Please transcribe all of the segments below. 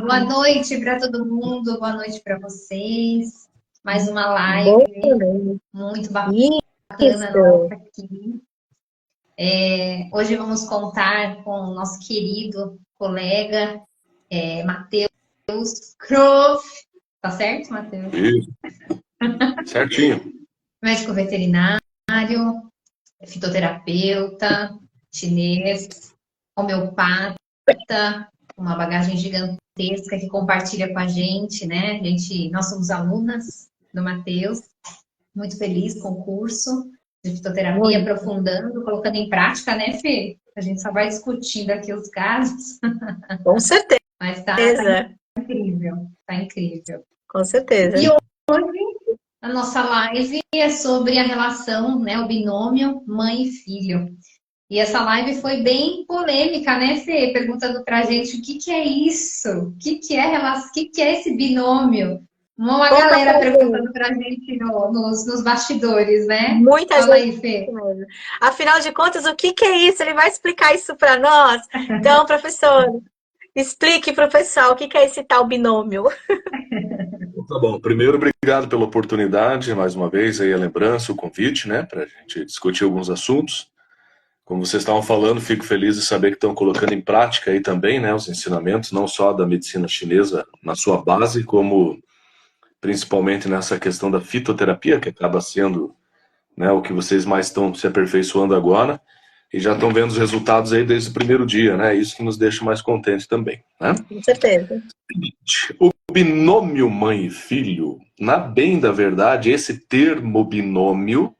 boa noite para todo mundo, boa noite para vocês. Mais uma Boa live noite. muito bacana Isso. nossa aqui. Hoje vamos contar com o nosso querido colega, Matheus Croft. Tá certo, Matheus? Isso, certinho. Médico veterinário, fitoterapeuta, chinês, homeopata, uma bagagem gigantesca que compartilha com a gente, né? Nós somos alunas do Matheus, muito feliz com o curso de fitoterapia, Muito. aprofundando, colocando em prática, né, Fê? A gente só vai discutindo aqui os casos, Com certeza. mas tá incrível, tá incrível. Com certeza. E hoje a nossa live é sobre a relação, né, o binômio mãe e filho. E essa live foi bem polêmica, né, Fê? Perguntando pra gente o que que é isso? O que que é relação? O que que é esse binômio? Uma Conta galera pra perguntando pra gente nos bastidores, né? Muita Fala gente aí, Fê. mesmo. Afinal de contas, o que é isso? Ele vai explicar isso para nós? Então, professor, explique para o pessoal o que é esse tal binômio. Tá bom. Primeiro, obrigado pela oportunidade, mais uma vez, aí a lembrança, o convite, né, para a gente discutir alguns assuntos. Como vocês estavam falando, fico feliz de saber que estão colocando em prática aí também, né, os ensinamentos, não só da medicina chinesa na sua base, como principalmente nessa questão da fitoterapia, que acaba sendo, né, o que vocês mais estão se aperfeiçoando agora, e já estão vendo os resultados aí desde o primeiro dia, né, isso que nos deixa mais contentes também, né? Com certeza. O binômio mãe e filho, na bem da verdade, esse termo binômio,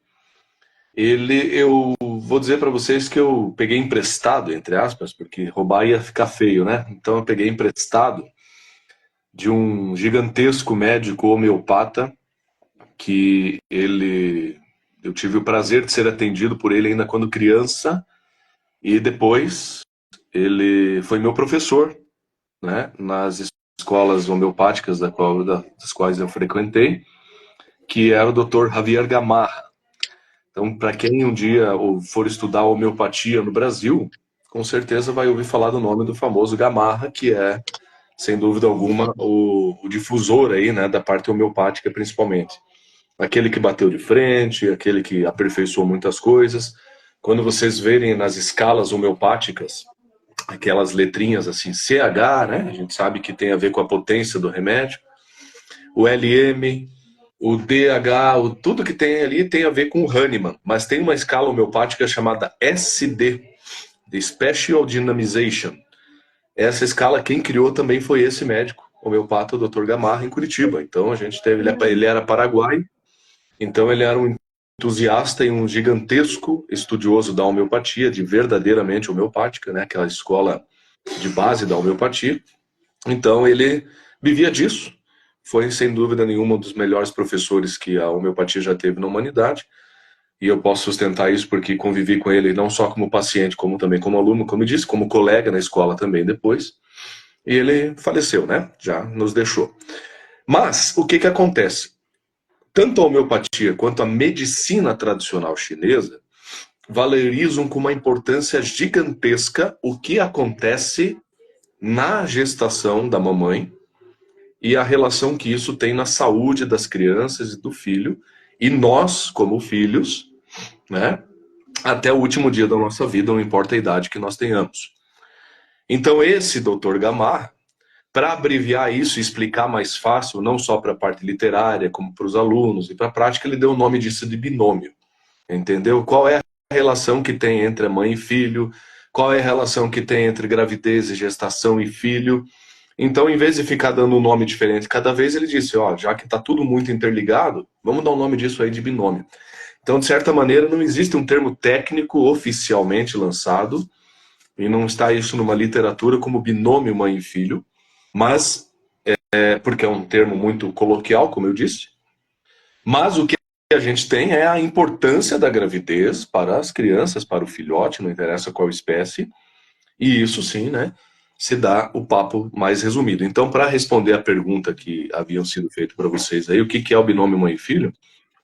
eu vou dizer para vocês que eu peguei emprestado, entre aspas, porque roubar ia ficar feio, né? Então eu peguei emprestado de um gigantesco médico homeopata que eu tive o prazer de ser atendido por ele ainda quando criança e depois ele foi meu professor, né? Nas escolas homeopáticas das quais eu frequentei, que era o Dr. Javier Gamarra. Então, para quem um dia for estudar homeopatia no Brasil, com certeza vai ouvir falar do nome do famoso Gamarra, que é, sem dúvida alguma, o difusor aí, né, da parte homeopática principalmente. Aquele que bateu de frente, aquele que aperfeiçoou muitas coisas. Quando vocês verem nas escalas homeopáticas, aquelas letrinhas assim, CH, né? A gente sabe que tem a ver com a potência do remédio. O LM, o DH, tudo que tem ali tem a ver com o Hahnemann. Mas tem uma escala homeopática chamada SD, de Special Dynamization. Essa escala, quem criou também foi esse médico, homeopata, o Dr. Gamarra, em Curitiba. Então a gente teve, ele era paraguaio, então ele era um entusiasta e um gigantesco estudioso da homeopatia, de verdadeiramente homeopática, né? Aquela escola de base da homeopatia. Então ele vivia disso. Foi, sem dúvida nenhuma, um dos melhores professores que a homeopatia já teve na humanidade. E eu posso sustentar isso porque convivi com ele não só como paciente, como também como aluno, como eu disse, como colega na escola também depois. E ele faleceu, né? Já nos deixou. Mas o que que acontece? Tanto a homeopatia quanto a medicina tradicional chinesa valorizam com uma importância gigantesca o que acontece na gestação da mamãe e a relação que isso tem na saúde das crianças e do filho, e nós, como filhos, né, até o último dia da nossa vida, não importa a idade que nós tenhamos. Então esse Dr. Gamar, para abreviar isso e explicar mais fácil, não só para a parte literária, como para os alunos e para a prática, ele deu o nome disso de binômio. Entendeu? Qual é a relação que tem entre a mãe e filho? Qual é a relação que tem entre gravidez e gestação e filho? Então, em vez de ficar dando um nome diferente cada vez, ele disse, ó, já que está tudo muito interligado, vamos dar o nome disso aí de binômio. Então, de certa maneira, não existe um termo técnico oficialmente lançado, e não está isso numa literatura como binômio mãe e filho, mas, porque é um termo muito coloquial, como eu disse, mas o que a gente tem é a importância da gravidez para as crianças, para o filhote, não interessa qual espécie, e isso sim, né, se dá o papo mais resumido. Então, para responder a pergunta que haviam sido feitas para vocês aí, o que é o binômio mãe e filho?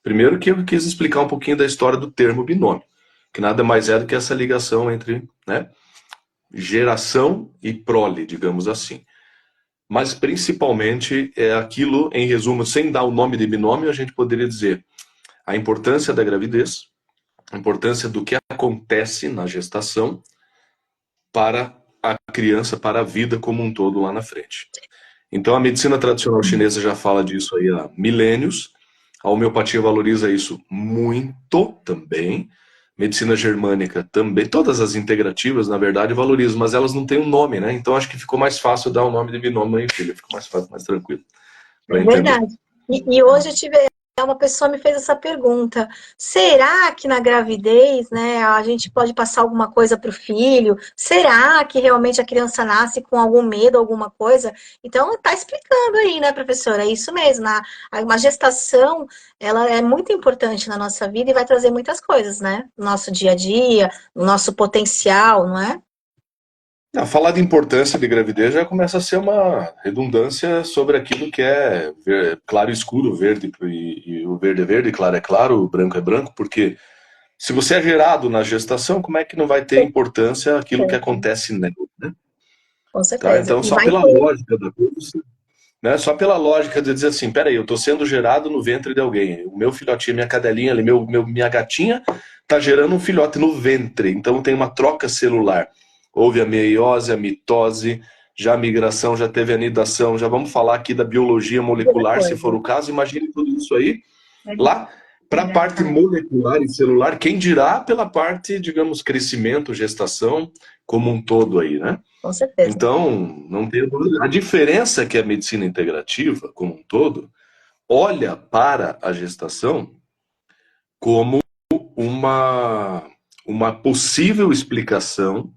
Primeiro que eu quis explicar um pouquinho da história do termo binômio, que nada mais é do que essa ligação entre, né, geração e prole, digamos assim. mas principalmente é aquilo, em resumo, sem dar o nome de binômio, a gente poderia dizer a importância da gravidez, a importância do que acontece na gestação para a criança, para a vida como um todo lá na frente. Então a medicina tradicional chinesa já fala disso aí há milênios, a homeopatia valoriza isso muito também, medicina germânica também, todas as integrativas, na verdade, valorizam, mas elas não têm um nome, né? Então acho que ficou mais fácil dar o nome de binômio mãe e filho, ficou mais fácil, mais tranquilo para É entender. verdade. E hoje eu tive, uma pessoa me fez essa pergunta: será que na gravidez, né, a gente pode passar alguma coisa para o filho? Será que realmente a criança nasce com algum medo, alguma coisa? Então, está explicando aí, né, professora? É isso mesmo. Uma gestação, ela é muito importante na nossa vida e vai trazer muitas coisas, né? No nosso dia a dia, no nosso potencial, não é? Falar de importância de gravidez já começa a ser uma redundância sobre aquilo que é claro e escuro, verde, e o verde é verde, claro é claro, o branco é branco, porque se você é gerado na gestação, como é que não vai ter importância aquilo que acontece nela, né? Com Tá? certeza. Então, E só vai pela ter. lógica da coisa, né? Só pela lógica de dizer assim, peraí, eu estou sendo gerado no ventre de alguém, o meu filhotinho, minha cadelinha ali, minha gatinha está gerando um filhote no ventre, então tem uma troca celular. Houve a meiose, a mitose, já a migração, já teve a anidação, já vamos falar aqui da biologia molecular, se for o caso, imagine tudo isso aí, lá para a parte molecular e celular, quem dirá pela parte, digamos, crescimento, gestação, como um todo aí, né? Com certeza. Então, não tem dúvida. A diferença é que a medicina integrativa, como um todo, olha para a gestação como uma possível explicação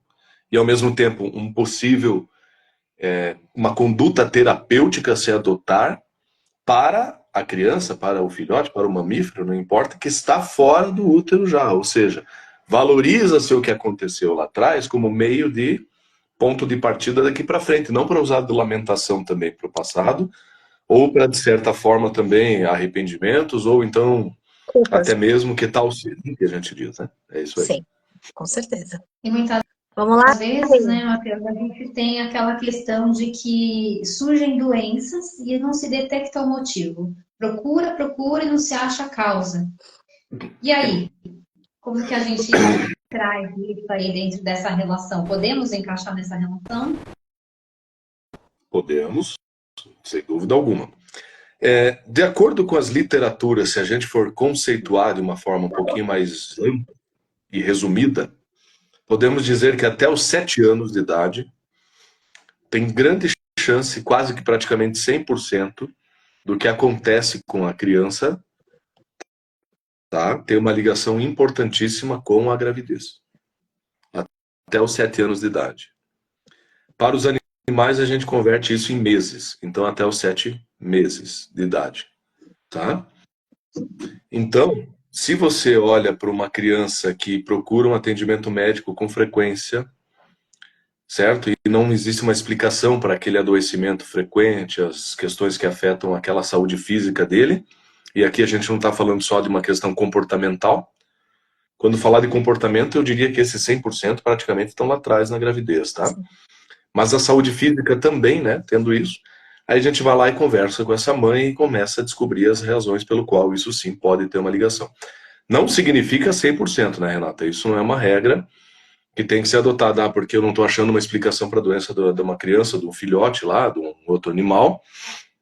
e, ao mesmo tempo, uma conduta terapêutica a se adotar para a criança, para o filhote, para o mamífero, não importa, que está fora do útero já. Ou seja, valoriza-se o que aconteceu lá atrás como meio de ponto de partida daqui para frente, não para usar de lamentação também para o passado, ou para, de certa forma, também arrependimentos, ou então Culpas. até mesmo que tal seria, que a gente diz, né? É isso aí. Sim, com certeza. E muitas Vamos lá? vezes, né, Matheus, a gente tem aquela questão de que surgem doenças e não se detecta o motivo. Procura, procura e não se acha a causa. E aí? Como que a gente traz isso aí dentro dessa relação? Podemos encaixar nessa relação? Podemos, sem dúvida alguma. De acordo com as literaturas, se a gente for conceituar de uma forma um pouquinho mais ampla e resumida, podemos dizer que até os 7 anos de idade tem grande chance, quase que praticamente 100%, do que acontece com a criança, tá? Tem uma ligação importantíssima com a gravidez. Até os 7 anos de idade. Para os animais, a gente converte isso em meses. Então, até os 7 meses de idade. Tá? Então, se você olha para uma criança que procura um atendimento médico com frequência, certo? E não existe uma explicação para aquele adoecimento frequente, as questões que afetam aquela saúde física dele. E aqui a gente não está falando só de uma questão comportamental. Quando falar de comportamento, eu diria que esses 100% praticamente estão lá atrás na gravidez, tá? Mas a saúde física também, né? Tendo isso, aí a gente vai lá e conversa com essa mãe e começa a descobrir as razões pelo qual isso sim pode ter uma ligação. Não significa 100%, né, Renata? Isso não é uma regra que tem que ser adotada, porque eu não estou achando uma explicação para a doença de uma criança, de um filhote lá, de um outro animal,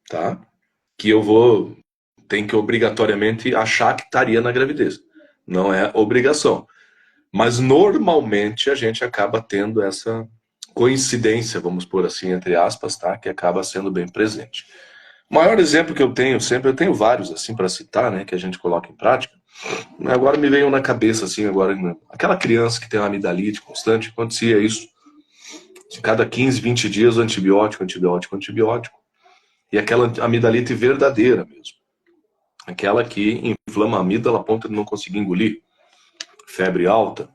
tá? Que eu tenho que obrigatoriamente achar que estaria na gravidez. Não é obrigação. Mas normalmente a gente acaba tendo essa coincidência, vamos pôr assim, entre aspas, tá? Que acaba sendo bem presente. O maior exemplo que eu tenho sempre, eu tenho vários assim para citar, né, que a gente coloca em prática. Agora me veio na cabeça assim, agora aquela criança que tem uma amidalite constante, acontecia isso. De cada 15, 20 dias, antibiótico, antibiótico, antibiótico. E aquela amidalite verdadeira mesmo. Aquela que inflama a amígdala a ponto de não conseguir engolir. Febre alta,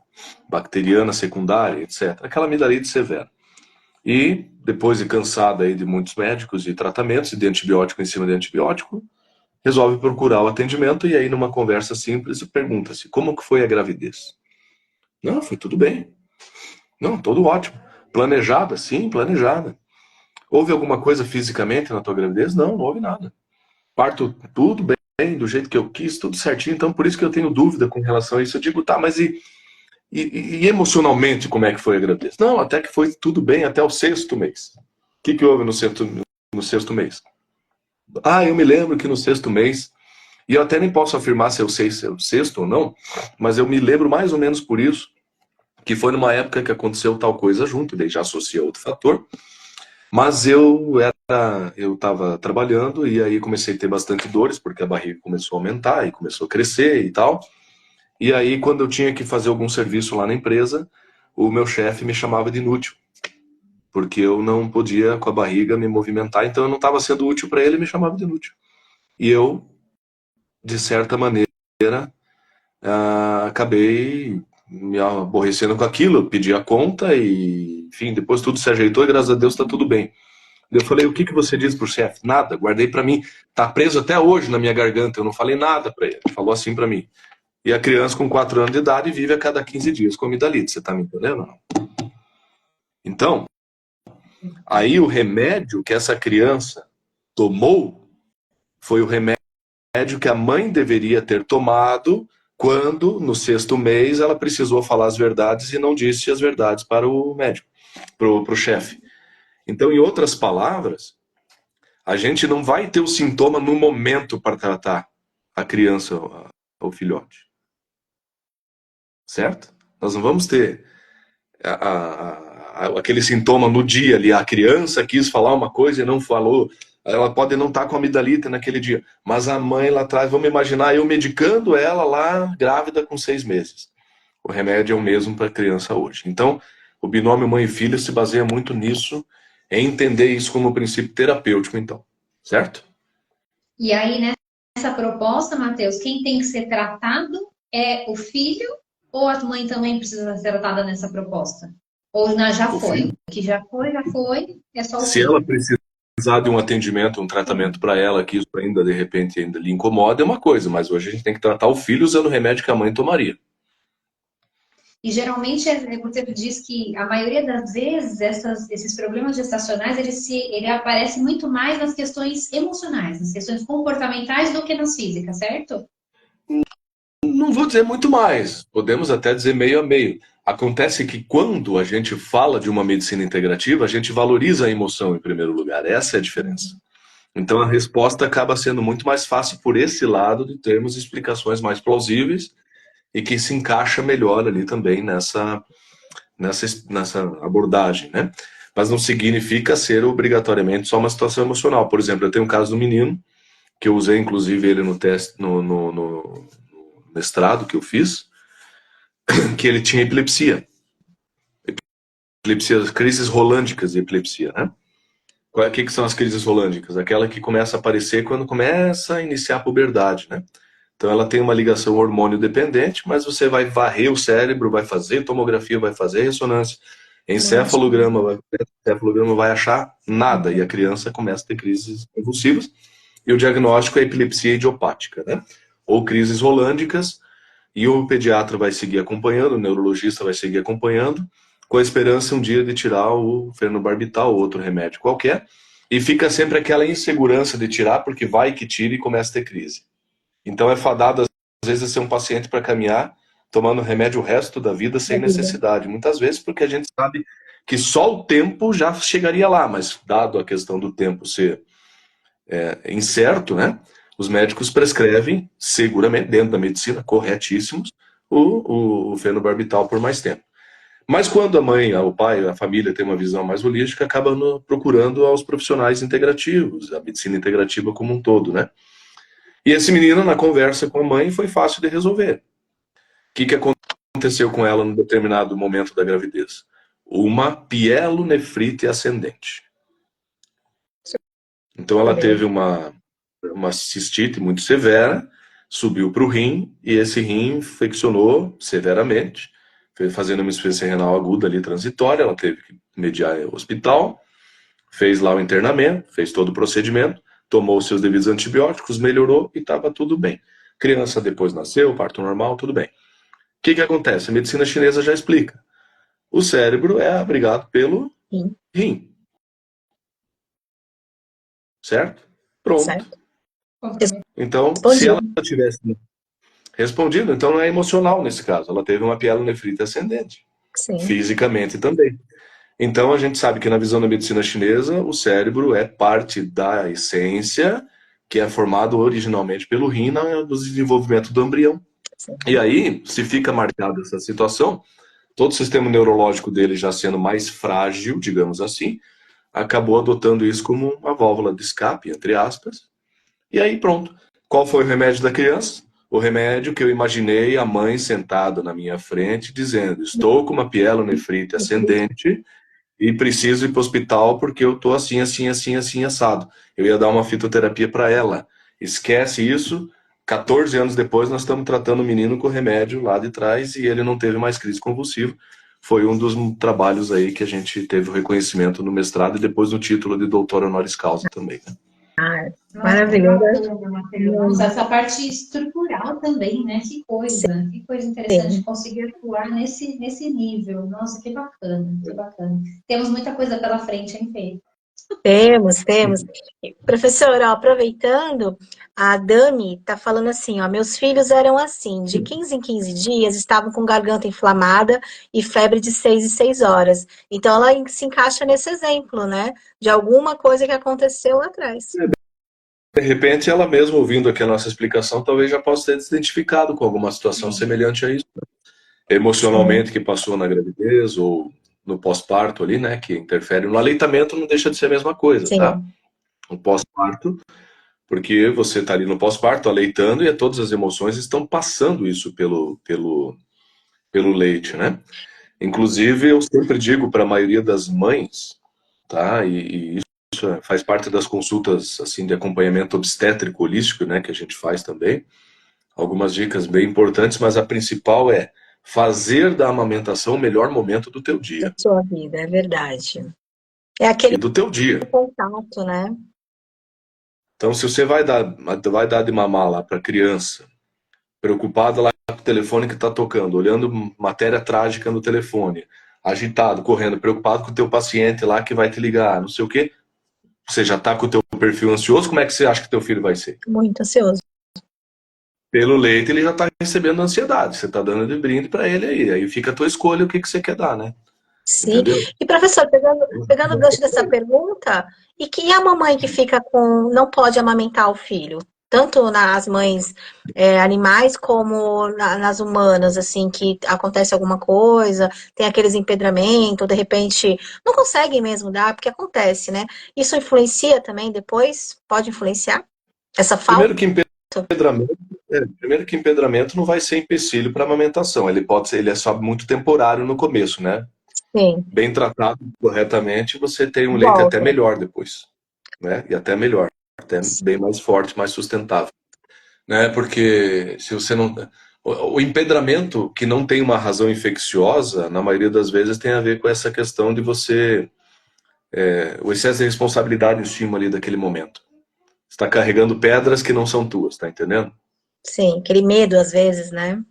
bacteriana secundária, etc. Aquela amidalite severa. E, depois de cansada aí de muitos médicos e tratamentos, e de antibiótico em cima de antibiótico, resolve procurar o atendimento e aí, numa conversa simples, pergunta-se, como que foi a gravidez? Não, foi tudo bem. Não, tudo ótimo. Planejada? Sim, planejada. Houve alguma coisa fisicamente na tua gravidez? Não, não houve nada. Parto tudo bem, do jeito que eu quis, tudo certinho. Então, por isso que eu tenho dúvida com relação a isso. Eu digo, tá, mas e emocionalmente como é que foi a gravidez? Não, até que foi tudo bem até o 6º mês. O que houve no sexto mês? Ah, eu me lembro que no 6º mês, e eu até nem posso afirmar se eu sei se é o 6º ou não, mas eu me lembro mais ou menos por isso, que foi numa época que aconteceu tal coisa junto, daí já associa outro fator, mas eu estava trabalhando e aí comecei a ter bastante dores, porque a barriga começou a aumentar e começou a crescer e tal. E aí, quando eu tinha que fazer algum serviço lá na empresa, o meu chefe me chamava de inútil, porque eu não podia, com a barriga, me movimentar, então eu não estava sendo útil para ele, me chamava de inútil. E eu, de certa maneira, acabei me aborrecendo com aquilo, eu pedi a conta e, enfim, depois tudo se ajeitou e graças a Deus está tudo bem. Eu falei, o que você diz pro chefe? Nada, guardei para mim, tá preso até hoje na minha garganta, eu não falei nada para ele, ele falou assim para mim. E a criança com 4 anos de idade vive a cada 15 dias com amidalite, você tá me entendendo? Então, aí o remédio que essa criança tomou foi o remédio que a mãe deveria ter tomado quando, no 6º mês, ela precisou falar as verdades e não disse as verdades para o médico, para o chefe. Então, em outras palavras, a gente não vai ter o sintoma no momento para tratar a criança ou o filhote. Certo? Nós não vamos ter aquele sintoma no dia ali. A criança quis falar uma coisa e não falou. Ela pode não estar com amidalite naquele dia. Mas a mãe lá atrás, vamos imaginar eu medicando ela lá, grávida com 6 meses. O remédio é o mesmo para a criança hoje. Então, o binômio mãe e filho se baseia muito nisso, em entender isso como um princípio terapêutico, então. Certo? E aí, nessa proposta, Matheus, quem tem que ser tratado é o filho ou a mãe também precisa ser tratada nessa proposta? Ou já foi? O que já foi, é só o Se filho. ela precisar de um atendimento, um tratamento para ela, que isso ainda, de repente, ainda lhe incomoda, é uma coisa, mas hoje a gente tem que tratar o filho usando o remédio que a mãe tomaria. E geralmente você diz que a maioria das vezes esses problemas gestacionais ele aparece muito mais nas questões emocionais, nas questões comportamentais do que nas físicas, certo? Não vou dizer muito mais, podemos até dizer meio a meio. Acontece que quando a gente fala de uma medicina integrativa, a gente valoriza a emoção em primeiro lugar. Essa é a diferença. Então a resposta acaba sendo muito mais fácil por esse lado de termos explicações mais plausíveis e que se encaixa melhor ali também nessa abordagem, né? Mas não significa ser obrigatoriamente só uma situação emocional. Por exemplo, eu tenho um caso do menino, que eu usei inclusive ele no teste, no mestrado que eu fiz, que ele tinha epilepsia. Epilepsia, crises rolândicas de epilepsia, né? O que são as crises rolândicas? Aquela que começa a aparecer quando começa a iniciar a puberdade, né? Então ela tem uma ligação hormônio dependente, mas você vai varrer o cérebro, vai fazer tomografia, vai fazer ressonância, encefalograma vai achar nada, e a criança começa a ter crises convulsivas, e o diagnóstico é epilepsia idiopática, né? Ou crises rolândicas, e o pediatra vai seguir acompanhando, o neurologista vai seguir acompanhando, com a esperança um dia de tirar o fenobarbital ou outro remédio qualquer, e fica sempre aquela insegurança de tirar, porque vai que tira e começa a ter crise. Então é fadado, às vezes, a ser um paciente para caminhar, tomando remédio o resto da vida sem necessidade. Muitas vezes porque a gente sabe que só o tempo já chegaria lá, mas dado a questão do tempo ser incerto, né? Os médicos prescrevem, seguramente, dentro da medicina, corretíssimos, o fenobarbital por mais tempo. Mas quando a mãe, o pai, a família tem uma visão mais holística, acaba procurando aos profissionais integrativos, a medicina integrativa como um todo, né? E esse menino, na conversa com a mãe, foi fácil de resolver. O que aconteceu com ela num determinado momento da gravidez? Uma pielonefrite ascendente. Então ela teve uma cistite muito severa, subiu para o rim, e esse rim infeccionou severamente, fazendo uma insuficiência renal aguda ali transitória. Ela teve que mediar o hospital, fez lá o internamento, fez todo o procedimento, tomou os seus devidos antibióticos, melhorou e estava tudo bem. Criança depois nasceu, parto normal, tudo bem. O que acontece? A medicina chinesa já explica. O cérebro é abrigado pelo rim. certo? Pronto. Certo. Então, se ela tivesse respondido, então não é emocional nesse caso. Ela teve uma pielonefrite ascendente. Sim. Fisicamente também. Então, a gente sabe que na visão da medicina chinesa, o cérebro é parte da essência que é formado originalmente pelo rim no desenvolvimento do embrião. Sim. E aí, se fica marcada essa situação, todo o sistema neurológico dele já sendo mais frágil, digamos assim, acabou adotando isso como uma válvula de escape, entre aspas. E aí, pronto. Qual foi o remédio da criança? O remédio que eu imaginei a mãe sentada na minha frente dizendo: estou com uma pielonefrite ascendente e preciso ir para o hospital porque eu estou assim, assim, assim, assim, assado. Eu ia dar uma fitoterapia para ela. Esquece isso. 14 anos depois, nós estamos tratando o menino com remédio lá de trás e ele não teve mais crise convulsiva. Foi um dos trabalhos aí que a gente teve o reconhecimento no mestrado e depois no título de doutor honoris causa também, né? Maravilhoso. Nossa, essa parte estrutural também, né? Que coisa interessante conseguir atuar nesse nível. Nossa, que bacana, que bacana. Temos muita coisa pela frente, hein, Fê? Temos. Professor, ó, aproveitando, a Dani está falando assim, ó, meus filhos eram assim, de 15 em 15 dias estavam com garganta inflamada e febre de 6 em 6 horas. Então ela se encaixa nesse exemplo, né? De alguma coisa que aconteceu lá atrás. De repente, ela mesma, ouvindo aqui a nossa explicação, talvez já possa ter se identificado com alguma situação semelhante a isso, né? Emocionalmente, que passou na gravidez ou no pós-parto ali, né? Que interfere no aleitamento, não deixa de ser a mesma coisa, tá? O pós-parto, porque você está ali no pós-parto, aleitando, e todas as emoções estão passando isso pelo leite, né? Inclusive, eu sempre digo para a maioria das mães, tá? E isso faz parte das consultas assim de acompanhamento obstétrico holístico, né, que a gente faz também. Algumas dicas bem importantes, mas a principal é fazer da amamentação o melhor momento do teu dia. Da sua vida, é verdade. É aquele e do teu dia. contato, né? Então, se você vai dar de mamar lá para criança, preocupada lá com o telefone que está tocando, olhando matéria trágica no telefone, agitado, correndo, preocupado com o teu paciente lá que vai te ligar, não sei o quê, você já está com o teu perfil ansioso, como é que você acha que teu filho vai ser? Muito ansioso. Pelo leite ele já está recebendo ansiedade, você está dando de brinde para ele aí fica a tua escolha o que você quer dar, né? Sim. Entendeu? E professor, pegando o gancho dessa pergunta, e que a mamãe que fica não pode amamentar o filho? Tanto nas mães animais como nas humanas, assim, que acontece alguma coisa, tem aqueles empedramentos, de repente não conseguem mesmo dar, porque acontece, né? Isso influencia também depois? Pode influenciar? Essa falta? Primeiro que empedramento não vai ser empecilho para amamentação. Ele é só muito temporário no começo, né? Sim. Bem tratado corretamente, você tem um leite até melhor depois, né? E até melhor, até bem mais forte, mais sustentável, né? Porque se você não, o empedramento que não tem uma razão infecciosa, na maioria das vezes tem a ver com essa questão de você o excesso de responsabilidade em cima ali daquele momento. Você está carregando pedras que não são tuas, tá entendendo? Sim, aquele medo às vezes, né?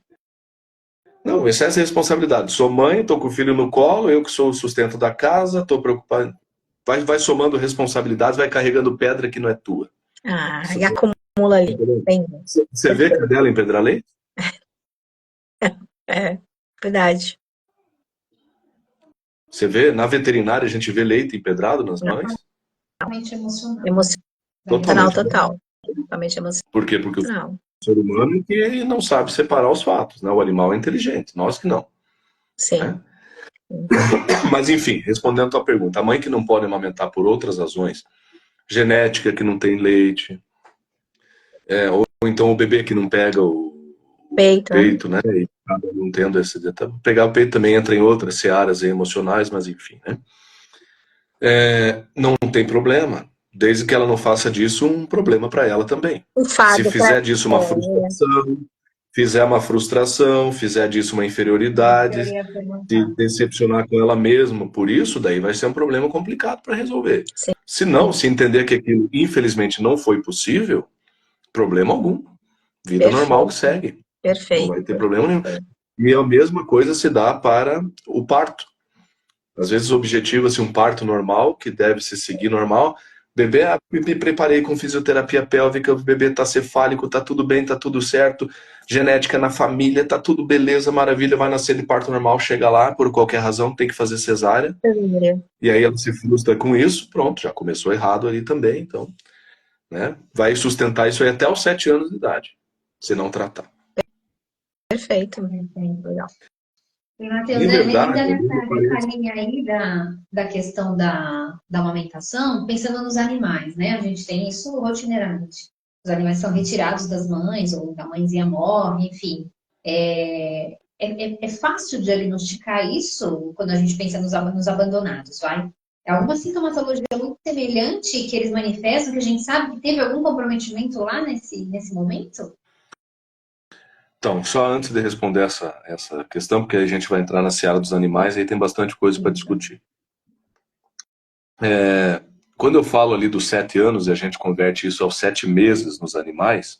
Não, excesso de responsabilidade. Sou mãe, tô com o filho no colo, eu que sou o sustento da casa, tô preocupado. Vai somando responsabilidades, vai carregando pedra que não é tua. E acumula ali. Você vê cadela em pedra-leite? É, verdade. Você vê, na veterinária a gente vê leite empedrado nas mães? Totalmente emocional. Total. Totalmente emocional. Por quê? Porque o ser humano que não sabe separar os fatos, né? O animal é inteligente, nós que não. Sim. Né? Mas enfim, respondendo a tua pergunta, a mãe que não pode amamentar por outras razões, genética que não tem leite, ou então o bebê que não pega o peito, né? E acaba não tendo esse detalhe. Pegar o peito também entra em outras searas emocionais, mas enfim, né? Não tem problema, desde que ela não faça disso um problema para ela também. Se fizer disso uma frustração, fizer disso uma inferioridade, se decepcionar com ela mesma por isso, daí vai ser um problema complicado para resolver. Sim. Se não, se entender que aquilo infelizmente não foi possível, problema algum. Vida normal que segue. Perfeito. Não vai ter problema nenhum. E a mesma coisa se dá para o parto. Às vezes objetiva-se um parto normal, que deve se seguir normal, Bebê, me preparei com fisioterapia pélvica, o bebê tá cefálico, tá tudo bem, tá tudo certo, genética na família, tá tudo beleza, maravilha, vai nascer de parto normal, chega lá, por qualquer razão, tem que fazer cesárea, e aí ela se frustra com isso, pronto, já começou errado ali também, então, né, vai sustentar isso aí até os 7 anos de idade, se não tratar. Perfeito. Legal. E, Matheus, De ainda verdade, nessa linha aí da questão da amamentação, pensando nos animais, né? A gente tem isso rotineiramente. Os animais são retirados das mães, ou da mãezinha morre, enfim. É fácil diagnosticar isso quando a gente pensa nos abandonados, vai? É alguma sintomatologia muito semelhante que eles manifestam, que a gente sabe que teve algum comprometimento lá nesse momento? Então, só antes de responder essa questão, porque a gente vai entrar na seara dos animais, aí tem bastante coisa para discutir. Quando eu falo ali dos 7 anos e a gente converte isso aos 7 meses nos animais,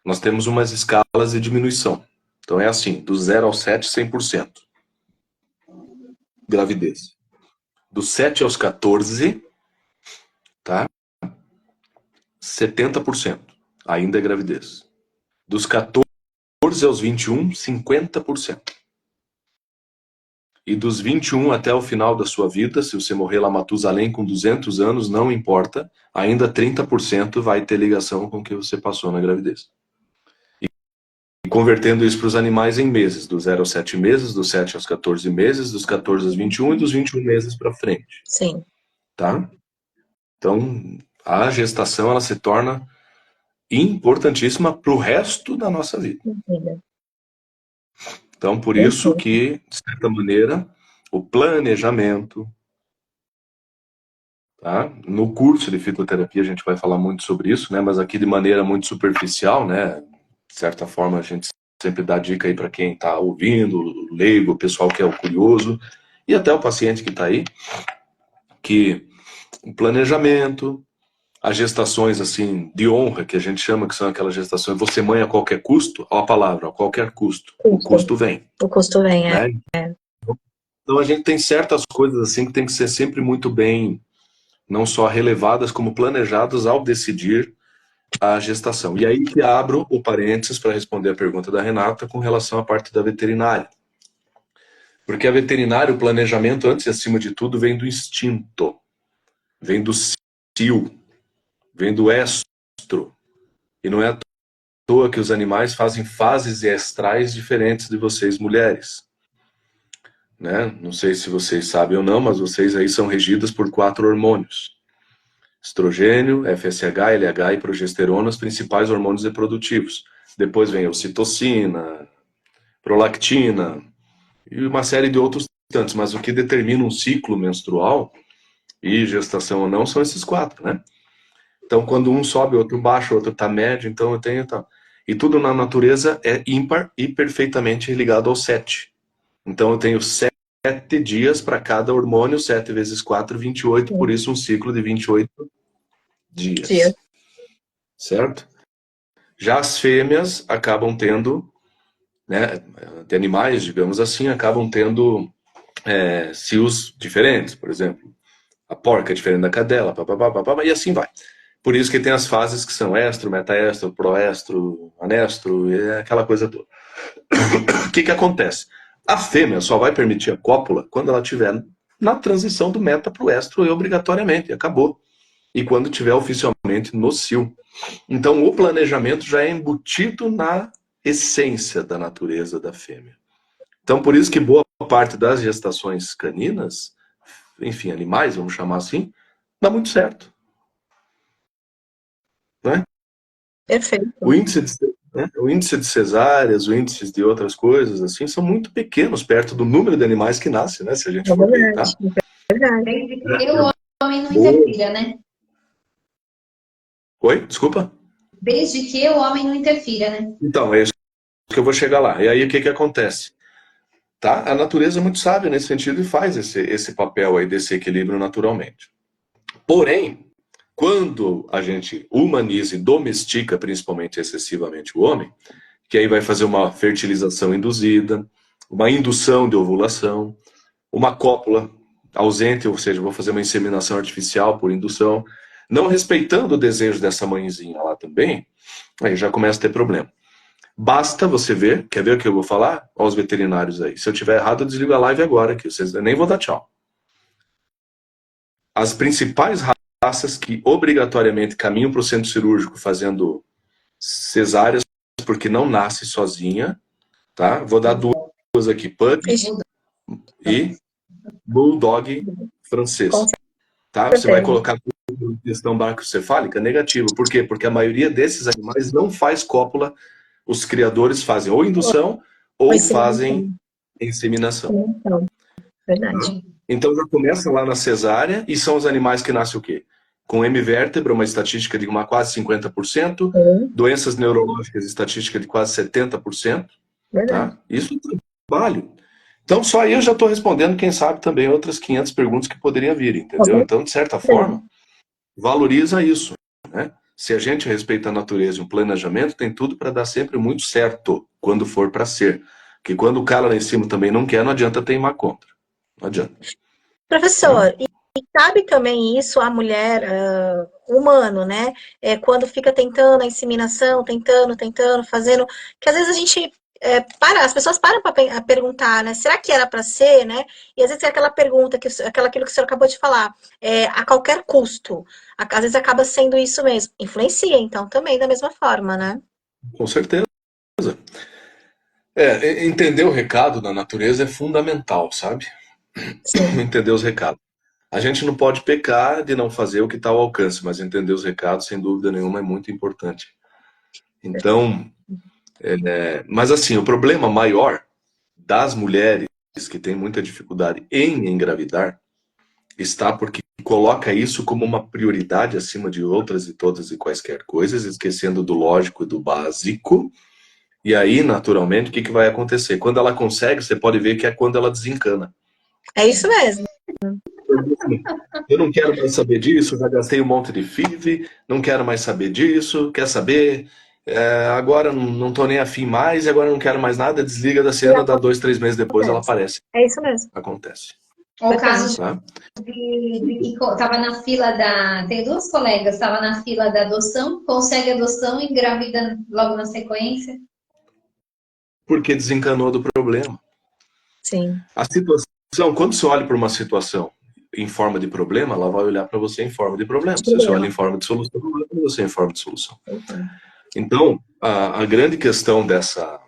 nós temos umas escalas de diminuição. Então é assim, do 0 ao 7, 100%. Gravidez. Do 7 aos 14, tá? 70%. Ainda é gravidez. Dos 14 aos 21, 50%. E dos 21 até o final da sua vida, se você morrer lá Matusalém com 200 anos, não importa, ainda 30% vai ter ligação com o que você passou na gravidez. E convertendo isso para os animais em meses, do 0 aos 7 meses, dos 7 aos 14 meses, dos 14 aos 21 e dos 21 meses para frente. Sim. Tá? Então, a gestação ela se torna importantíssima para o resto da nossa vida. Então, por isso que, de certa maneira, o planejamento, tá? No curso de fitoterapia a gente vai falar muito sobre isso, né? Mas aqui de maneira muito superficial, né? De certa forma a gente sempre dá dica aí para quem está ouvindo, o leigo, o pessoal que é o curioso, e até o paciente que está aí, que o planejamento, as gestações assim de honra, que a gente chama, que são aquelas gestações, você mãe a qualquer custo, ó a palavra, a qualquer custo. O custo vem. O custo vem, né? Então a gente tem certas coisas assim que tem que ser sempre muito bem, não só relevadas, como planejadas ao decidir a gestação. E aí que abro o parênteses para responder a pergunta da Renata com relação à parte da veterinária. Porque a veterinária, o planejamento, antes e acima de tudo, vem do instinto, vem do cio, vem do estro. E não é à toa que os animais fazem fases estrais diferentes de vocês, mulheres. Né? Não sei se vocês sabem ou não, mas vocês aí são regidas por 4 hormônios. Estrogênio, FSH, LH e progesterona, os principais hormônios reprodutivos. Depois vem a ocitocina, prolactina e uma série de outros tantos. Mas o que determina um ciclo menstrual e gestação ou não são esses 4, né? Então, quando um sobe, outro baixa, outro está médio, então eu tenho tal. E tudo na natureza é ímpar e perfeitamente ligado ao 7. Então, eu tenho 7 dias para cada hormônio, 7 vezes 4, 28, por isso um ciclo de 28 dias. Certo? Já as fêmeas acabam tendo, né, de animais, digamos assim, acabam tendo cios diferentes, por exemplo. A porca é diferente da cadela, e assim vai. Por isso que tem as fases que são estro, metaestro, proestro, anestro, e aquela coisa toda. O que acontece? A fêmea só vai permitir a cópula quando ela estiver na transição do meta para o estro, e obrigatoriamente, acabou. E quando estiver oficialmente no cio. Então, o planejamento já é embutido na essência da natureza da fêmea. Então, por isso que boa parte das gestações caninas, enfim, animais, vamos chamar assim, dá muito certo. Né? Perfeito. O índice de cesáreas, o índice de outras coisas, assim, são muito pequenos perto do número de animais que nascem, né? Se a gente for ver, tá? Desde que o homem não interfira, né? Oi? Desculpa? Desde que o homem não interfira, né? Então, é isso que eu vou chegar lá. E aí, o que acontece? Tá? A natureza é muito sábia nesse sentido e faz esse papel aí desse equilíbrio naturalmente. Porém, quando a gente humaniza e domestica, principalmente excessivamente o homem, que aí vai fazer uma fertilização induzida, uma indução de ovulação, uma cópula ausente, ou seja, vou fazer uma inseminação artificial por indução, não respeitando o desejo dessa mãezinha lá também, aí já começa a ter problema. Basta você ver, quer ver o que eu vou falar? Olha os veterinários aí. Se eu tiver errado, eu desligo a live agora, que vocês nem vou dar tchau. As principais raças que obrigatoriamente caminham para o centro cirúrgico fazendo cesáreas, porque não nasce sozinha, tá? Vou dar duas aqui, Pug e Bulldog francês. Tá? Você vai colocar questão barcocefálica negativa. Por quê? Porque a maioria desses animais não faz cópula, os criadores fazem ou indução ou fazem inseminação. Verdade. Então já começa lá na cesárea e são os animais que nascem o quê? Com hemivértebra, uma estatística de quase 50%, doenças neurológicas, estatística de quase 70%. Tá? Isso é trabalho. Então, só aí eu já estou respondendo, quem sabe, também outras 500 perguntas que poderiam vir, entendeu? Então, de certa forma, valoriza isso, né? Se a gente respeita a natureza e o planejamento, tem tudo para dar sempre muito certo, quando for para ser. Porque quando o cara lá em cima também não quer, não adianta teimar contra. Não adianta. Professor, e cabe também isso à mulher humano, né? Quando fica tentando a inseminação, tentando, fazendo, que às vezes a gente as pessoas param para perguntar, né? Será que era para ser, né? E às vezes é aquela pergunta, aquilo que o senhor acabou de falar, a qualquer custo. Às vezes acaba sendo isso mesmo. Influencia, então, também da mesma forma, né? Com certeza. Entender o recado da natureza é fundamental, sabe? Sim. Entender os recados. A gente não pode pecar de não fazer o que está ao alcance, mas entender os recados, sem dúvida nenhuma, é muito importante. Então, mas assim, o problema maior das mulheres que têm muita dificuldade em engravidar está porque coloca isso como uma prioridade acima de outras e todas e quaisquer coisas, esquecendo do lógico e do básico. E aí, naturalmente, o que vai acontecer? Quando ela consegue, você pode ver que é quando ela desencana. É isso mesmo. Eu não quero mais saber disso, já gastei um monte de FIV, não quero mais saber disso, quer saber? Agora não estou nem afim mais, e agora não quero mais nada, desliga da cena, dá 2, 3 meses depois ela aparece. É isso mesmo. Acontece. O caso de que estava na fila tem duas colegas, estava na fila da adoção, consegue adoção e engravida logo na sequência. Porque desencanou do problema. Sim. A situação, quando você olha para uma situação em forma de problema, ela vai olhar para você em forma de problema. Se você olha em forma de solução, ela vai olhar para você em forma de solução. Então, a grande questão dessa